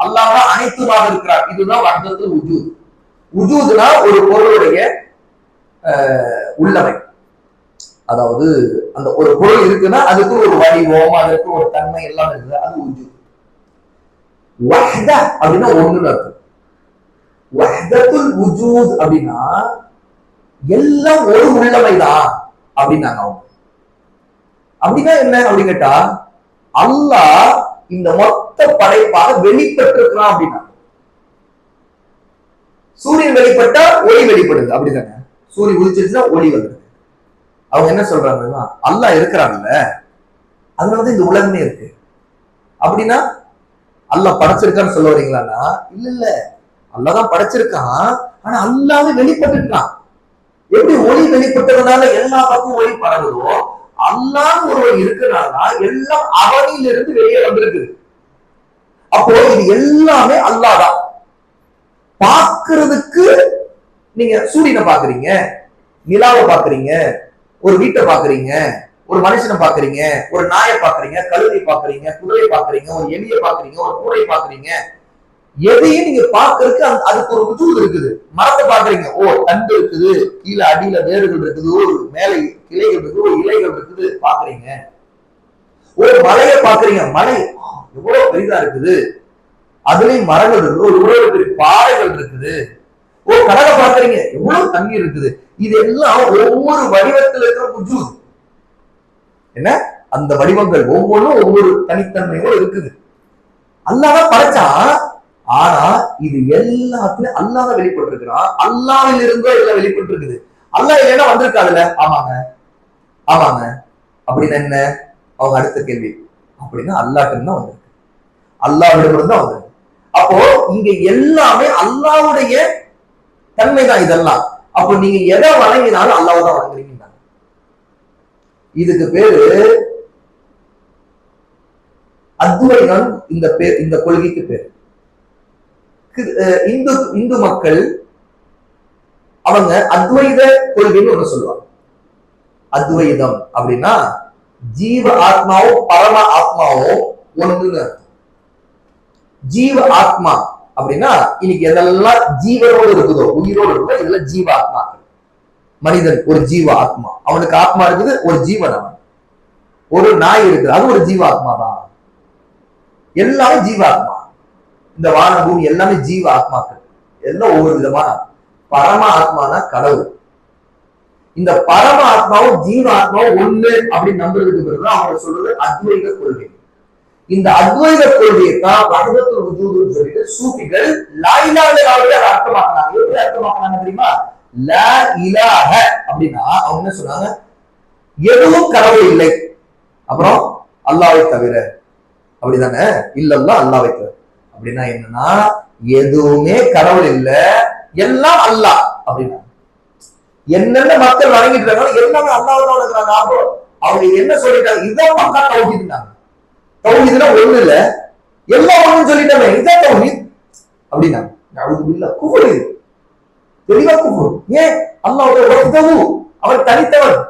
அல்லாஹ் அனைத்துமாக இருக்கிறார். இதுதான் வஹ்தத்துல் வுஜூத். வுஜூத்னா ஒரு பொருளுடைய உள்ளமை. அதாவது அந்த ஒரு பொருள் இருக்குன்னா அதுக்கு ஒரு வடிவம், அதற்கு ஒரு தன்மை எல்லாம் இருக்குது, அது வுஜூத். வஹ்தா அப்படின்னா ஒண்ணுன்னு அர்த்தம். வஹ்தத்துல் வுஜூத் அப்படின்னா எல்லாம் ஒரு உள்ளமைதான் அப்படின்னாங்க அவங்க. அப்படின்னா என்ன அப்படின்னு கேட்டா, அல்லாஹ் இந்த மொத்த படைப்பாக வெளிப்பட்டிருக்கிறான் அப்படின்னா. சூரியன் வெளிப்பட்டா ஒளி வெளிப்படுது, அப்படிதானே? சூரியன் உதிச்சிருச்சுன்னா ஒளி வருது. அவங்க என்ன சொல்றாங்கன்னா, அல்லாஹ் இருக்கிறாங்கல்ல, அதனாலதான் இந்த உலகமே இருக்கு. அப்படின்னா அல்லாஹ் படைச்சிருக்கான்னு சொல்ல வரீங்களான்னா, இல்ல இல்ல, அல்லாஹ் தான் படைச்சிருக்கான், ஆனா அல்லாஹ்வே வெளிப்பட்டுருக்கான். எப்படி ஒளி வெளிப்பட்டதுனால எல்லா பக்கமும் ஒளி பரவுதோ, அல்லாஹ் ஒருவன் இருக்கிறானா எல்லாம் அவனில் இருந்து வெளியே வந்திருக்குது. அப்போ இது எல்லாமே அல்லாஹ் தான். பார்க்கிறதுக்கு நீங்க சூரியனை பாக்குறீங்க, நிலாவை பாக்குறீங்க, ஒரு வீட்டை பாக்குறீங்க, ஒரு மனுஷனை பாக்குறீங்க, ஒரு நாயை பாக்குறீங்க, கழுதை பாக்குறீங்க, குதிரை பாக்குறீங்க, ஒரு எலியை பாக்குறீங்க, ஒரு பூனை பாக்குறீங்க. எதையும் நீங்க பாக்குறதுக்கு அதுக்கு ஒரு வுஜூத் இருக்குது. மரத்தை பாக்குறீங்க, ஓ தண்டு இருக்குது, கீழே அடியில வேர்கள் இருக்குது, ஒரு மேலே கிளைகள் இருக்குது, ஒரு இலைகள் இருக்குது பாக்குறீங்க. ஒரு மலையை பாக்குறீங்க, மலை எவ்வளவு பெரிதா இருக்குது, அதுலயும் மரங்கள் இருக்குது, ஒரு இவ்வளவு பெரிய பாறைகள் இருக்குது. ஒரு கடலை பாக்குறீங்க, எவ்வளவு தண்ணீர் இருக்குது. இது எல்லாம் ஒவ்வொரு வடிவத்தில் இருக்கிற வுஜூத். என்ன? அந்த வடிவங்கள் ஒவ்வொன்றும் ஒவ்வொரு தனித்தன்மையோடு இருக்குது. அல்லாஹ் தான் படைச்சான், ஆனா இது எல்லாத்துலயும் அல்லாஹ் தான் வெளிப்பட்டு இருக்கிறான். அல்லாஹ்வில் இருந்தோ எல்லாம் வெளிப்பட்டு இருக்குது. அல்லாஹ் இல்லைன்னா வந்திருக்காதுல்ல? ஆமாங்க ஆமாங்க. அப்படின்னு என்ன அவங்க அடுத்த கேள்வி? அப்படின்னா அல்லாஹ்கிட்ட தான் வந்திருக்கு, அல்லாஹ்விடம் தான் வந்திருக்கு. அப்போ இங்க எல்லாமே அல்லாஹ்வுடைய தன்மைதான் இதெல்லாம். அப்போ நீங்க எதை வணங்கினாலும் அல்லாஹ் தான் வணங்குறீங்க. இதுக்கு பேரு அத்வைதம். இந்த கொள்கைக்கு பேரு இந்து இந்து மக்கள் அவங்க அத்வைத கொள்கைன்னு ஒண்ணு சொல்லுவாங்க. அத்வைதம் அப்படின்னா ஜீவ ஆத்மாவும் பரம ஆத்மாவும் ஒண்ணுன்னு அர்த்தம். ஜீவ ஆத்மா அப்படின்னா இன்னைக்கு எதெல்லாம் ஜீவனோடு இருக்குதோ, உயிரோடு இருக்குதோ, இதெல்லாம் ஜீவ ஆத்மாக்கள். மனிதன் ஒரு ஜீவ ஆத்மா, அவனுக்கு ஆத்மா இருக்குது, ஒரு ஜீவன். அவன் ஒரு நாய் இருக்குது, அது ஒரு ஜீவ ஆத்மா தான். எல்லாமே ஜீவாத்மா. இந்த வான பூமி எல்லாமே ஜீவ ஆத்மாக்கள், எல்லாம் ஒவ்வொரு விதமான. பரம ஆத்மானா கடவுள். இந்த பரம ஆத்மாவும் ஜீவ ஆத்மாவும் ஒண்ணு அப்படின்னு நம்புறதுக்கு பிறகு அவங்க சொல்றது அத்வைத கொள்கை. இந்த அத்வைத கொள்கையை தான் வஹதத்துல் வஜூதுன்னு சொல்லிட்டு சூஃபிகள் லா இலாஹ இல்லல்லாஹ் அர்த்தமாக்குறாங்க. எப்படி அர்த்தமாக்குறாங்க தெரியுமா? லா இலாஹ அப்படின்னா அவங்க என்ன சொன்னாங்க? எதுவும் கடவுள் இல்லை, அப்புறம் அல்லாஹ்வை தவிர. அப்படிதானே? இல்லல்லா அல்லாஹ்வை தவிர அப்படின்னா என்னன்னா எதுவுமே கடவுள் இல்ல, எல்லாம் அல்லாஹ் அப்படின்னா. என்னென்ன மக்கள் வணங்கிட்டு இருக்காங்க எல்லாமே அல்லாஹ் தான் வணங்குறாங்க. அப்போ அவங்க என்ன சொல்லிட்டாங்க? இதான் மக்கா தௌஹீத்னாங்க. தௌஹீத்னா ஒண்ணு இல்ல, எல்லாம் ஒண்ணுன்னு சொல்லிட்டாங்க, இதான் தௌஹீத் அப்படின்னா. நஅஊது பில்லாஹ், குஃப்ர். தெளிவா குஃப்ர். ஏன்? அல்லாஹ்வுடைய வஹ்தஹு, அவர் தனித்தவன்,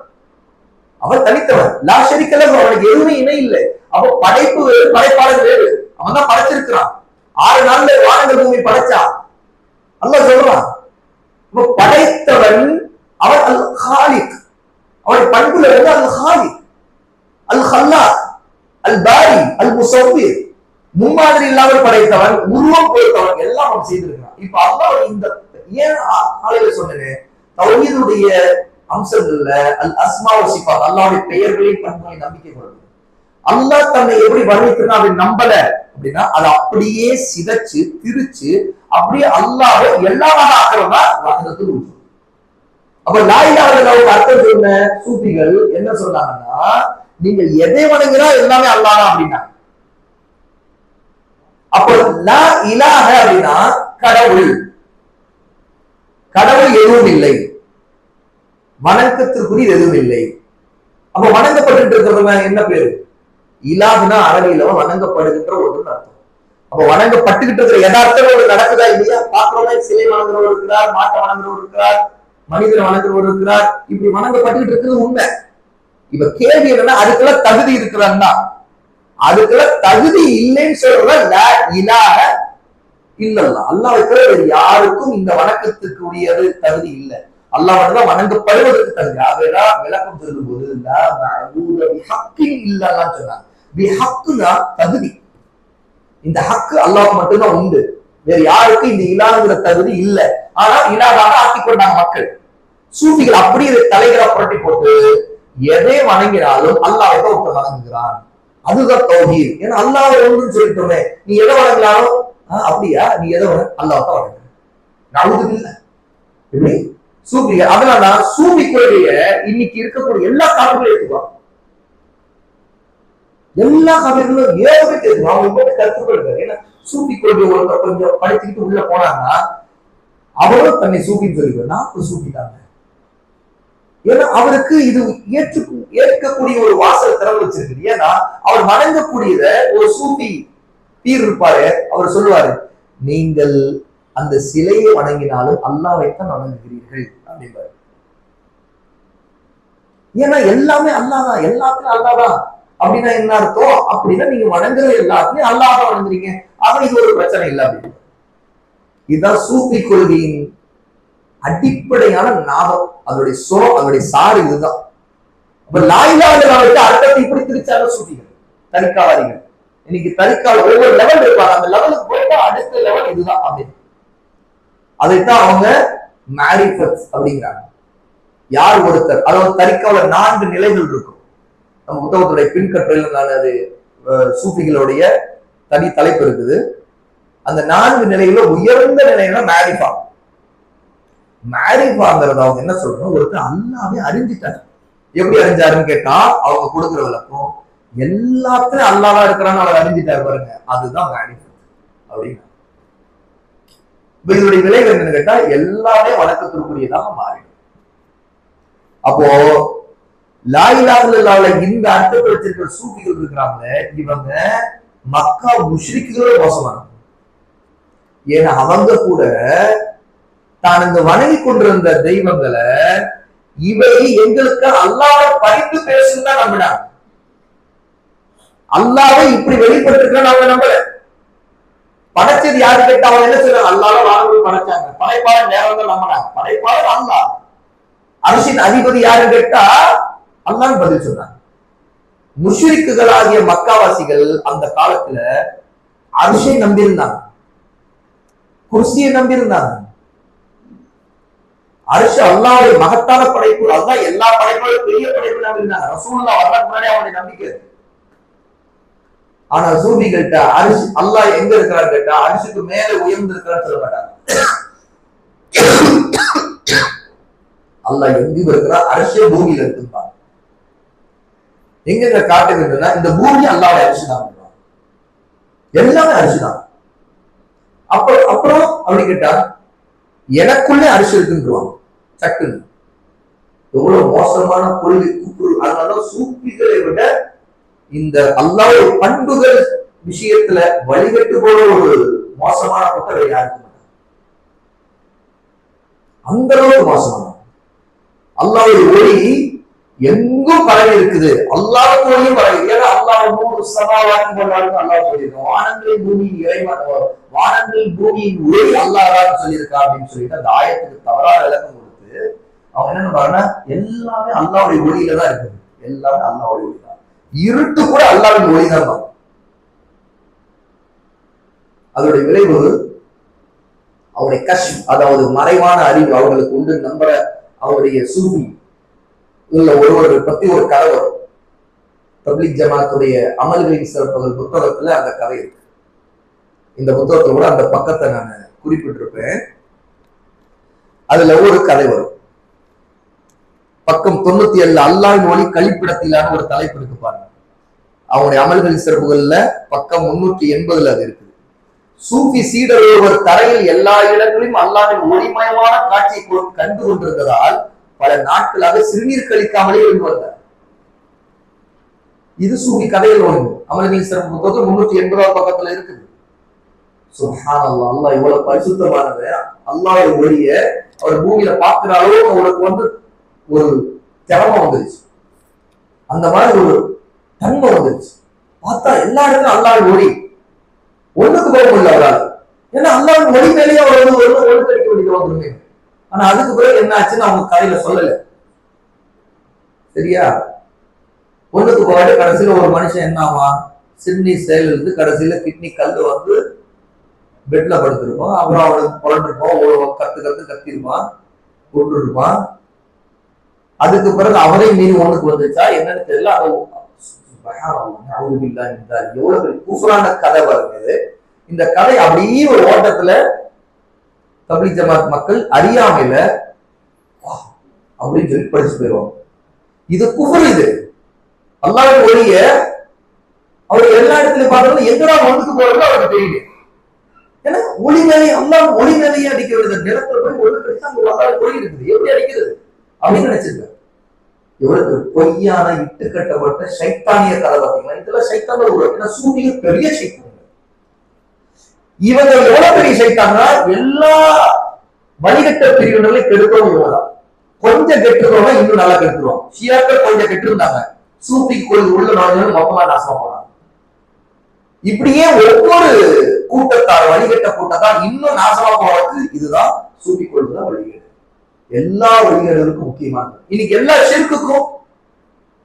அவர் தனித்தவன். லா ஷரீக லஹு, அவனுக்கு எதுவுமே இணை இல்லை. அப்போ படைப்பு வேறு, படைப்பாளர் வேறு. அவன் தான் படைச்சிருக்கிறான். 6 நாள்ல வானங்கள் பூமி படைச்சான். அல்லாஹ் சொல்றான். படைத்தவன் அவன் அல் காலிக். அவன் பண்புல இருந்து அல் காலிக், அல் ஹல்லாக், அல் பாரி, அல் முஸவ்விர். முன்மாதிரி இல்லாமல் படைத்தவன், உருவம் கொடுத்தவன், எல்லாம் அவன் செய்திருக்கிறான். இப்ப அல்லாஹ் இந்த ஏன் காலையில சொன்னேன், தௌஹீதுடைய அம்சங்கள்ல அல் அஸ்மா வ சிஃபாத், அல்லாஹ்வுடைய பெயர்களின் பண்புகளை நம்பிக்கை கொள்வது. அல்லாஹ் தன்னை எப்படி வர்ணிக்கிறான் அதை நம்பல அப்படின்னா அதை அப்படியே சிதைச்சு திரிச்சு அப்படியே அல்லாஹ்வை எல்லாமாக ஆக்குறதா வஹதத்துல் வஜூத். அப்ப லா இலாஹ இல்லல்லாஹ்வுக்கு அர்த்தம் சொன்ன சூஃபிகள் என்ன சொன்னாங்கன்னா, நீங்க எதை வணங்குறா எல்லாமே அல்லாஹ் தான் அப்படின்னா. அப்போ லா இலாஹ அப்படின்னா கடவுள், கடவுள் எதுவும் இல்லை, வணக்கத்திற்குரிய எதுவும் இல்லை. அப்ப வணங்கப்பட்டு இருக்கிறவங்க என்ன பேரு? இலாஹ்னா அரபியில வணங்கப்படுகின்ற ஒன்று அர்த்தம். அப்ப வணங்கப்பட்டுகிட்டு இருக்கிற யதார்த்தம் ஒரு நடக்குதா இல்லையா? பாக்குறவங்க சிலை வணங்குறவர் இருக்கிறார், மாட்டை வணங்குறவர் இருக்கிறார், மனிதனை வணங்குறவர் இருக்கிறார். இப்படி வணங்கப்பட்டுகிட்டு இருக்கிறது உண்மை. இப்ப கேள்வி என்னன்னா, அதுக்கெல்லாம் தகுதி இருக்கிறான்னா, அதுக்கெல்லாம் தகுதி இல்லைன்னு சொல்றத லா இலாஹ இல்லல்லாஹ், அல்லாஹ்வை தவிர வேறு யாருக்கும் இந்த வணக்கத்துக்கு உரியது தகுதி இல்லை. அல்லாஹ் மட்டும் வணங்கப்படுவதற்கு தகுதி. அதெல்லாம் விளக்கம் சொல்லும் போது லா மஅபூத பிஹக்கின் இல்லல்லாஹ் சொன்னாங்க. பிஹக்குனா தகுதி. இந்த ஹக்கு அல்லாஹ்வுக்கு மட்டும்தான் உண்டு, வேற யாருக்கும் இந்த இலாஹ்ங்கிற தகுதி இல்லை. ஆனா இலாஹாக ஆக்கிக் கொண்டாங்க மக்கள். சூஃபிகள் அப்படி இதை தலைகளை புரட்டி போட்டு எதை வணங்கினாலும் அல்லாஹ்வை தான் ஒருத்தர் வணங்குகிறான், அதுதான் தௌஹீத். ஏன்னா அல்லாஹ்வை ஒன்றுன்னு சொல்லிட்டோமே, நீ எதை வணங்கினாலும் அப்படியா, நீ எதை அல்லாஹ் தான் வணங்குற. நஅஊது பில்லாஹ். எப்படி சூஃபிகள்? அதனால சூஃபி கொள்கைய இன்னைக்கு இருக்கக்கூடிய எல்லா காப்பிர்களும் ஏற்றுவாங்க, எல்லா காப்பிர்களும் ஏகப்பட்டு ஏற்றுவாங்க. அவங்க போட்டு கருத்துக்கள் இருக்காரு. ஏன்னா சூஃபி கொள்கை ஒருத்தர் கொஞ்சம் படிச்சுக்கிட்டு உள்ள போனாங்கன்னா அவரும் தன்னை சூஃபின்னு சொல்லிடுவார். நான் சூஃபி தாங்க. ஏன்னா அவருக்கு இது ஏற்கக்கூடிய ஒரு வாசல் திறவு வச்சிருக்கு. ஏன்னா அவர் வணங்கக்கூடியத ஒரு சூஃபி பீர் இருப்பாரு, அவர் சொல்லுவாரு, நீங்கள் அந்த சிலையை வணங்கினாலும் அல்லாஹ்வைத்தான் வணங்குகிறீர்கள் அப்படின்பாரு. ஏன்னா எல்லாமே அல்லாஹ் தான், எல்லாத்துலயும் அல்லாஹ் தான். அப்படின்னா என்ன அர்த்தம்? அப்படின்னா நீங்க வணங்குற எல்லாத்துலயும் அல்லாஹ் தான் வணங்குறீங்க, ஆக இது ஒரு பிரச்சனை இல்லை அப்படின்னு. இதுதான் சூஃபி கொள்கையின் அடிப்படையான நாதம், அதனுடைய சுரம், அதனுடைய சாறு இதுதான். அப்ப லா இலாஹ இல்லல்லாஹ்வுக்கு அர்த்தத்தை இப்படி திரிச்சாங்க சூஃபிகள், தரிக்காவாதிகள். இன்னைக்கு தரிக்கால ஒவ்வொரு லெவல் இருப்பாங்க, அந்த லெவலுக்கு போயிட்டா அடுத்த லெவல் இதுதான் அப்படின்னு. அதைத்தான் அவங்க மாரிஃபத் அப்படிங்கிறாங்க. யார் ஒருத்தர், அதாவது தரிக்காவுல 4 நிலைகள் இருக்கும். நம்ம புத்தகத்துடைய பின்கட்டுரையில் அது சூஃபிகளுடைய தனி தலைப்பு இருக்குது. அந்த 4 நிலையில உயர்ந்த நிலையில மாரிஃபா. மாரிஃபாங்கிறது அவங்க என்ன சொல்றோம், ஒருத்தர் அல்லாஹ்வை அறிஞ்சிட்டாரு. எப்படி அறிஞ்சாருன்னு கேட்டா அவங்க கொடுக்குற விளக்கம், எல்லாத்துலயும் அல்லாஹ் இருக்கிறான்னு அவர் அறிஞ்சிட்டாரு பாருங்க, அதுதான் மாரிஃபத் அப்படின்னா. இதனுடைய விளைவு என்னன்னு கேட்டா எல்லாமே வணக்கத்திற்குரியதாக மாறிடும். அப்போ லா இலாஹ இல்லல்லாஹ்ல இந்த அர்த்தத்தை வச்சிருக்கிற சூஃபிகள் இருக்கிறாங்க, இவங்க மக்கா முஷ்ரிக்குகளோட மோசமானவங்க. ஏன்னா அவங்க கூட தான் இந்த வணங்கி கொண்டிருந்த தெய்வங்களை இவை எங்களுக்கு அல்லாஹ்வை பறித்து பேசுன்னு தான் நம்பினாங்க. அல்லாஹ்வை இப்படி வெளிப்பட்டிருக்க அவங்க நம்பல. படைச்சது யாரு கேட்டா அவங்க என்ன சொல்றாங்க? அல்லாஹ் வானவில் படைச்சாங்க. படைப்பாளர் நேரம் தான் நம்பினாங்க. படைப்பாளர் அல்லாஹ். அரிசின் அதிபதி யாருன்னு கேட்டா அல்லாஹ் பதில் சொன்னாங்க. முஷ்ரிக்குகளாகிய மக்காவாசிகள் அந்த காலத்துல அரிசியை நம்பியிருந்தாங்க, குர்சியை நம்பியிருந்தாங்க. அரிசி அல்லாஹ்வுடைய மகத்தான படைப்பு, அதுதான் எல்லா படைப்புகளும் பெரிய படைப்பு நம்பியிருந்தாங்க. ரசூலுல்லாஹ் வரதுக்கு முன்னாடி அவங்களுடைய நம்பிக்கை. ஆனா சூஃபிகள்கிட்ட அரிசி அல்லாஹ் எங்க இருக்கிறான்னு கேட்டா அரிசிக்கு மேல உயர்ந்து இருக்கிறான்னு சொல்ல மாட்டாங்க. அல்லாஹ் எங்க இருக்கிறார்? அரிசிய பூமியில இருக்குப்பாங்க. எங்க காட்டுகின்றனா இந்த பூமி அல்லாஹ்வுடைய அரிசி தான், எல்லாமே அரிசிதான். அப்புறம் அப்படி கேட்டா எனக்குள்ளே அரிசி இருக்குன்றாங்க. சட்டுன்னு எவ்வளவு மோசமான கொள்கை குப்புறு. அதனால சூஃபிகளை விட இந்த அல்லாஹ்வுடைய பண்புகள் விஷயத்துல வழிகட்டு போல ஒரு மோசமான புத்தகை யாருக்கு அந்த அளவுக்கு மோசமான. அல்லாஹ்வுடைய ஒளி எங்கும் பரவி இருக்குது. அல்லாஹ்வுடைய ஒளியும் பரவி. ஏன்னா அல்லாஹ் நூறு சமாவாக்கி கொண்டாலும் அல்லாஹ் சொல்லியிருக்கோம். வானங்களின் பூமியின் இறைவன், வானங்களின் பூமியின் ஒளி அல்லாஹ் சொல்லியிருக்கா அப்படின்னு சொல்லிட்டு அந்த ஆயத்துக்கு தவறான விளக்கம் கொடுத்து அவங்க என்ன பாருன்னா எல்லாமே அல்லாஹ்வுடைய ஒளியில தான் இருக்குது. எல்லாமே அல்லாஹ்வுடைய ஒளி தான். இருட்டு கூட அல்லாஹ்வின் ஒளி தான். அதோடைய விளைவு அவருடைய அதாவது மறைவான அறிவு அவர்களுக்கு உண்டு நம்புற அவருடைய சூஃபி உள்ள ஒருவரை பத்தி ஒரு கதை வரும். தப்லீக் ஜமாத்துடைய அமல்களின் சிறப்புகள் புத்தகத்துல அந்த கதை இருக்கு. இந்த புத்தகத்துல கூட அந்த பக்கத்தை நான் குறிப்பிட்டிருப்பேன். அதுல ஒரு கதை வரும். பக்கம் 97 அல்லாஹ்வின் ஒளி கழிப்பிடத்திலான ஒரு தலைப்பு இருக்கு பாருங்க. அவங்களுடைய அமல்களின் சிறப்புகள்ல பக்கம் 380 அது இருக்குது. சூஃபி சீடர் ஒருவர் தரையில் எல்லா இடங்களிலும் அல்லாஹ்வின் ஒளிமயமான காட்சியை கண்டு கொண்டிருந்ததால் பல நாட்களாக சிறுநீர் கழிக்காமலே இருந்து வந்தார். இது சூஃபி கதையில் ஒன்று. அமல்களின் சிறப்பு புத்தகம் 380 பக்கத்துல இருக்குது. சுப்ஹானல்லாஹ், அல்லாஹ் இவ்வளவு பரிசுத்தமானது. அல்லாஹ்வுடைய ஒளிய அவர் பூமியில பார்க்கிற அளவுக்கு அவருக்கு வந்து ஒரு திறமை வந்துருச்சு. அந்த மாதிரி ஒரு தன்மை வந்துருச்சு. பார்த்தா எல்லா இடத்துலும் அல்லாஹ்வின் ஒளி ஒண்ணுக்கு போக முடியல அவரால். ஏன்னா அல்லாஹ்வின் ஒளி மேலேயே அவர் வந்து ஒன்று கடிக்க வேண்டியது வந்துருமே. ஆனா அதுக்கு பிறகு என்ன ஆச்சுன்னு அவங்க கதையில சொல்லல. சரியா? ஒண்ணுக்கு போகாட்டி கடைசியில ஒரு மனுஷன் என்ன ஆவான்? சிட்னி செயல் இருந்து கடைசியில கிட்னி கல் வந்து பெட்ல படுத்திருப்பான். அப்புறம் அவனுக்கு புரண்டிருப்பான், கத்திருப்பான், கொண்டு இருப்பான். அதுக்கு பிறகு அவரே மீறி ஒண்ணுக்கு வந்துச்சா என்னன்னு தெரியல. எவ்வளவு குஃப்ரான கதை பாருங்க. இந்த கதை அப்படியே ஒரு ஓட்டத்துல தப்லீக் ஜமாத் மக்கள் அறியாமையில அப்படின்னு சொல்லி படிச்சு போயிடுவாங்க. இது குஃப்ர். இது அல்லாஹ்வின் ஒளிய அவர் எல்லா இடத்துலயும் பார்த்தாலும் எங்கடா ஒண்ணுக்கு போறது அவருக்கு தெரியல. ஏன்னா ஒளி மேலேயே அல்லாஹ் ஒளி மேலேயே அடிக்கிறது. நிலத்துல போய் ஒண்ணு கடிச்சா அங்க அல்லாஹ்வின் ஒளி இருக்குது, எப்படி அடிக்கிறது அப்படின்னு நினைச்சிருக்காரு. இவருக்கு பொய்யான இட்டு கட்டப்பட்ட சைத்தானிய கதை பார்த்தீங்களா? இதெல்லாம் சைத்தான உருவாக்கு. சூரிய பெரிய சைத்தான். இவங்க எவ்வளவு பெரிய சைத்தான்னா எல்லா வழிகட்ட பிரிவினர்களையும் கெடுத்தவங்க இவங்கதான். கொஞ்சம் கெட்டுருவாங்க, இன்னும் நல்லா கெடுத்துருவாங்க. ஷியாக்கள் கொஞ்சம் கெட்டிருந்தாங்க, சூஃபிக்கு கொஞ்சம் உள்ள நுழைஞ்சு மொத்தமா நாசமா போனாங்க. இப்படியே ஒவ்வொரு கூட்டத்தார் வழிகட்ட கூட்டத்தார் இன்னும் நாசமா போறதுக்கு இதுதான் சூஃபி கொள்கைதான் வழிகேடு. எல்லா வழிகளுக்கும் முக்கியமானது. இன்னைக்கு எல்லா ஷிர்க்குக்கும்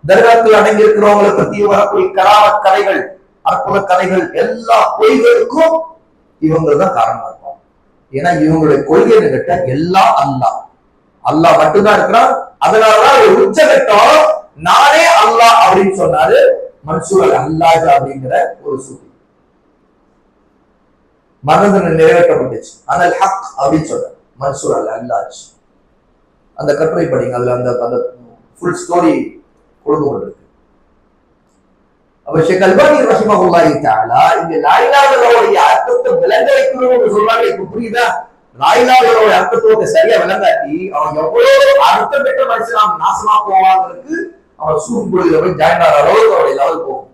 தர்காக்கள் அடங்கி இருக்கிறவங்களை பத்தி வரக்கூடிய கராமத் கதைகள், அற்புத கதைகள், எல்லா பொய்களுக்கும் இவங்க தான் காரணமா இருக்கும். ஏன்னா இவங்களுடைய கொள்கை கிட்ட எல்லாம் அல்லாஹ் மட்டும்தான் இருக்கிறான். அதனாலதான் ஒரு உச்சகட்டம் நானே அல்லாஹ் அப்படின்னு சொன்னாரு மன்சூர் அல்லாஹ் அப்படிங்கிற ஒரு சூஃபி. மரணதண்டனை நிறைவேற்றப்பட்டுச்சு, ஆனால் ஹக் அப்படின்னு சொல்ற மன்சூர் அல்லாஹ். அந்த கட்டுரை படிங்க, அதுல அந்த ஃபுல் ஸ்டோரி கொடுக்கப்பட்டிருக்கு. அப்ப ஷேக் அல்பானி ரஹிமஹுல்லாஹி தஆலா இந்த லா இலாஹ இல்லல்லாஹ்வுடைய அர்த்தத்தை விளங்க வைக்கணும்னு சொல்றாங்க. இப்ப புரியுதா? லா இலாஹ இல்லல்லாஹ்வுடைய அர்த்தத்தை சரியா விளங்காட்டி அவன் எவ்வளவு அர்த்தம் பெற்ற மனுஷன் நாசமா போவாங்கிறதுக்கு அவன் சூஃபி கொள்கையில போய் ஜாயின் ஆகிற அளவுக்கு அவருடைய லெவல் போகும்.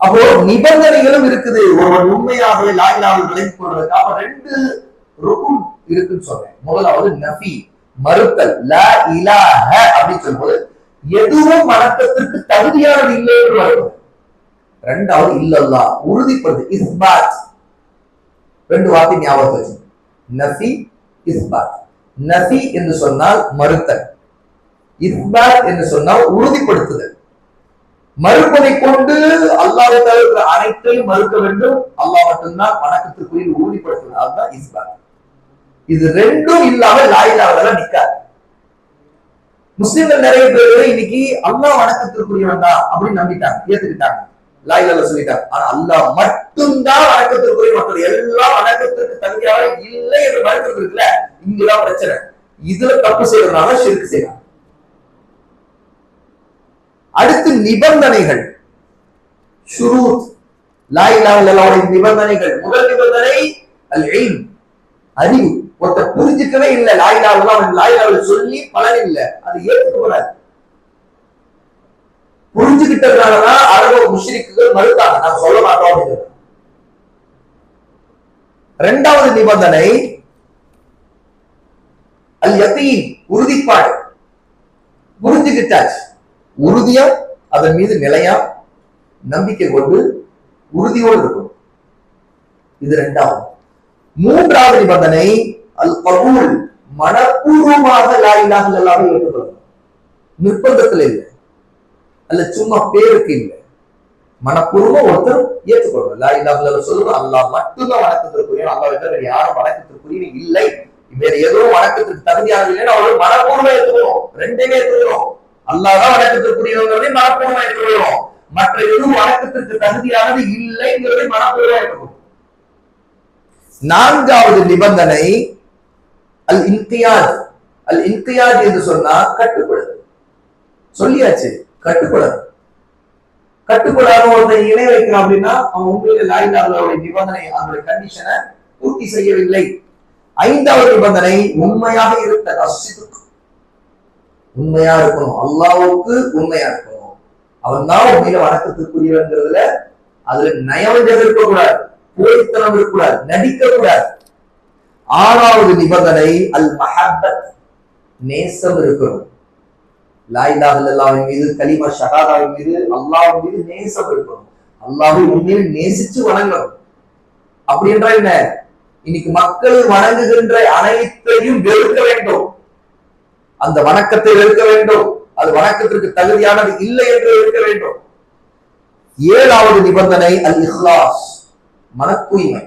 அப்போ நிபந்தனைகளும் இருக்குது. ஒருவன் உண்மையாகவே லா இலாஹ விளங்கிக் கொள்றதுக்கு அப்ப 2 ருக்குன் இருக்குன்னு சொல்றேன். முதலாவது நஃபி, மறுத்தல். லா இலாஹ அப்படின்னு சொல்லும்போது எதுவும் வணக்கத்திற்கு தகுதியானது இல்லை என்று வருவது. இரண்டாவது இல்லல்லாஹ், உறுதிப்படுது. இஸ்பாத், 2 வார்த்தை ஞாபகம் வச்சு. நஃபி, இஸ்பாத். நஃபி என்று சொன்னால் மறுத்தல், இஸ்பாத் என்று சொன்னால் உறுதிப்படுத்துதல். மறுப்பதை கொண்டு அல்லாஹ்வை தவிர அனைத்தையும் மறுக்க வேண்டும். அல்லாஹ் மட்டும்தான் வணக்கத்திற்குரிய உறுதிப்படுத்துவது. அதுதான் இஸ்பாத். இது 2ம் இல்லாம லா இலாஹ இல்லல்லாஹ் நிக்காது. முஸ்லிம்கள் நிறைய பேர் இன்னைக்கு அல்லாஹ் வணக்கத்திற்குரியவன் தான் அப்படின்னு நம்பிட்டாங்க, ஏத்துக்கிட்டாங்க, லா இலாஹ இல்லல்லாஹ் சொல்லிட்டாங்க. ஆனா அல்லாஹ் மட்டும்தான் வணக்கத்திற்குரிய, மக்கள் எல்லாம் வணக்கத்திற்கு தகுதியாக இல்லை என்று மறுக்கிறது இருக்குல்ல, இங்கதான் பிரச்சனை. இதுல தப்பு செய்யறதுனால ஷிர்க் செய்யலாம். அடுத்து நிபந்தனைகள், ஷுரூத். லா இலாஹ இல்லல்லாஹ்வுடைய நிபந்தனைகள். முதல் நிபந்தனை அல் இல்ம், அறிவு. ஒருத்தர் புரிஞ்சுக்கவே இல்லை லா இலாஹ இல்லல்லாஹ், லா இலாஹ இல்லல்லாஹ் சொல்லி பலன் இல்லை, அது ஏற்றுக்கொள்ளாது. புரிஞ்சுக்கிட்டதுனாலதான் அரபு முஷ்ரிக்குகள் மறுத்தாங்க, நான் சொல்ல மாட்டோம் அப்படின்னு. 2வது நிபந்தனை அல் யகீன், உறுதிப்பாடு. புரிஞ்சுக்கிட்டாச்சு, உறுதியா அதன் மீது நிலையா நம்பிக்கை கொண்டு உறுதியோடு இருக்கும். இது 2வது. 3வது நிபந்தனை அல் கபூல், மனப்பூர்வமாக லா இலாஹ இல்லல்லாஹ் ஏற்றுக்கொள்ளும். நிர்பந்தத்தில் இல்லை, அல்ல சும்மா பேருக்கு இல்லை, மனப்பூர்வம் ஒருத்தர் ஏற்றுக்கொள்ளும். லா இலாஹ இல்லல்லாஹ் சொல்லுவோம், அல்லாஹ் மட்டும்தான் வணக்கத்திற்குரிய, அல்லாஹ் வேற யாரும் வணக்கத்திற்குரிய இல்லை, வேற எதுவும் வணக்கத்திற்கு தகுதியானது இல்லைன்னு அவர்கள் மனப்பூர்வம் ஏற்றுக்கணும். 2மே ஏற்றுக்கணும். அல்லாஹ் தான் வணக்கத்திற்குரியவங்கிறதை மனப்பூர்வம் ஏற்றுக்கொள்ளும், மற்ற எதுவும் வணக்கத்திற்கு தகுதியானது இல்லைங்கிறதை மனப்பூர்வம் ஏற்றுக்கணும். 4வது நிபந்தனை அல் இன்கியாத். அல் இன்கியாத் என்று சொன்னா கட்டுப்படுது. சொல்லியாச்சு, கட்டுப்படாது. கட்டுப்படாத ஒருத்தன் இணை வைக்கிறான் அப்படின்னா அவன் உண்மையில லா இலாஹ இல்லல்லாஹ்வுடைய நிபந்தனை, அதனுடைய கண்டிஷனை பூர்த்தி செய்யவில்லை. 5வது நிபந்தனை உண்மையாக இருத்தல், அஸ்ஸித்க். உண்மையா இருக்கணும், அல்லாஹ்வுக்கு உண்மையா இருக்கணும். அவன் தான் உண்மையில வணக்கத்திற்குரியவங்கிறதுல அதுல நயவஞ்சகம் இருக்கக்கூடாது, போலித்தனம் இருக்கக்கூடாது, நடிக்க கூடாது. 6வது நிபந்தனை அல் மஹப்பத், நேசம் இருக்கணும். லா இலாஹ இல்லல்லாஹ்வின் மீது, கலிமா ஷஹாதாவின் மீது, அல்லாஹ்வின் மீது நேசம் இருக்கணும். அல்லாஹ்வை உண்மையில் நேசிச்சு வணங்கணும். அப்படி என்றால் என்ன? இன்னைக்கு மக்கள் வணங்குகின்ற அனைத்தையும் வெறுக்க வேண்டும், அந்த வணக்கத்தை வெறுக்க வேண்டும், அது வணக்கத்திற்கு தகுதியானது இல்லை என்று வெறுக்க வேண்டும். 7வது நிபந்தனை அல் இஹ்லாஸ், மன தூய்மை.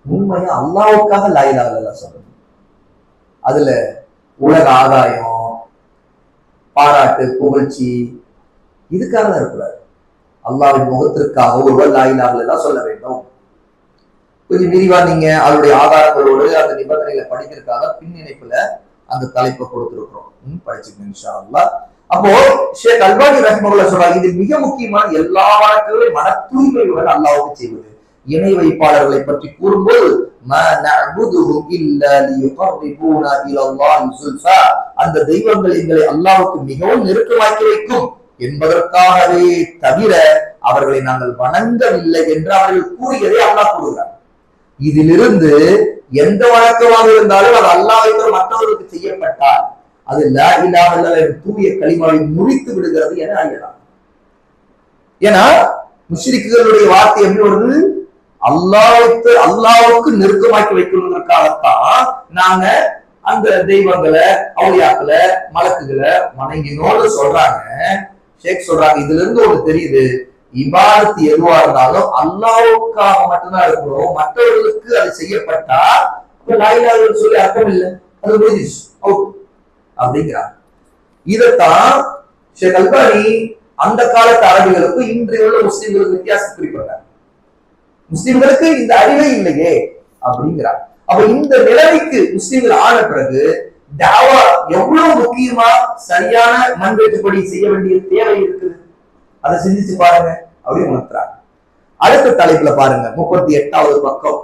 உண்மையா அல்லாஹ்வுக்காக லா இலாஹ இல்லல்லாஹ் சொல்லணும். அதுல உலக ஆதாயம், பாராட்டு, புகழ்ச்சி இதுக்காக தான் இருக்கக்கூடாது. அல்லாஹ்வின் முகத்திற்காக ஒருவர் லா இலாஹ இல்லல்லாஹ் சொல்ல வேண்டும். கொஞ்சம் விரிவா நீங்க அவருடைய ஆதாரங்களோடு அந்த நிபந்தனைகளை படிக்கிறதுக்காக பின்னிணைப்புல அந்த தலைப்பை கொடுத்திருக்கிறோம், படிச்சுக்கணும் இன்ஷா அல்லாஹ். அப்போ ஷேக் அல்பானி ரஹ்மத்துல்லாஹி சொல்றாங்க, இது மிக முக்கியமான எல்லா வணக்கங்களையும் மன தூய்மையுடன் அல்லாஹ்வுக்கு செய்வது. இணை வைப்பாளர்களை பற்றி கூறும்போது அந்த தெய்வங்கள் எங்களை அல்லாஹ்வுக்கு மிகவும் நெருக்கமாக்கி வைக்கும் என்பதற்காகவே தவிர அவர்களை நாங்கள் வணங்கவில்லை என்று அவர்கள் கூறியதை அல்லாஹ் கூறுகிறார். இதிலிருந்து எந்த வணக்கமாக இருந்தாலும் அது அல்லாஹ்வை மற்றவர்களுக்கு செய்யப்பட்டால் அது லா இலாஹ இல்லல்லாஹ் தூய கலிமாவை முறித்து விடுகிறது என அறியலாம். ஏன்னா முஷ்ரிக்குகளுடைய வார்த்தை எப்படி வருது? அல்லாஹ்வுக்கு நெருக்கமாக்கி வைக்கணுங்கிறதுக்காகத்தான் நாங்க அந்த தெய்வங்களை, அவுலியாக்களை, மலக்குகளை வணங்கினோடு சொல்றாங்க. ஷேக் சொல்றாங்க, இதுல இருந்து ஒண்ணு தெரியுது, இபாதத் எதுவா இருந்தாலும் அல்லாஹ்வுக்காக மட்டும்தான் இருக்கணும், மற்றவர்களுக்கு அது செய்யப்பட்டா லா இலாஹ இல்லல்லாஹ் சொல்லி அர்த்தம் இல்லை, அது முடிஞ்சிச்சு, அவுட் அப்படிங்கிறாங்க. இதத்தான் ஷேக் அல்பானி அந்த காலத்து அரபிகளுக்கு இன்றைய உள்ள முஸ்லிம்களுக்கு வித்தியாசம் குறிப்பிடுறாங்க. முஸ்லிம்களுக்கு இந்த அறிவே இல்லையே அப்படிங்கிறார். அப்ப இந்த நிலைமைக்கு முஸ்லிம்கள் ஆன பிறகு தாவா எவ்வளவு முக்கியமா சரியான மண்வெட்டுப்படி செய்ய வேண்டிய தேவை இருக்குது, அதை சிந்திச்சு பாருங்க அப்படின்னு உணர்த்துறாங்க. அடுத்த தலைப்புல பாருங்க, 38வது பக்கம்.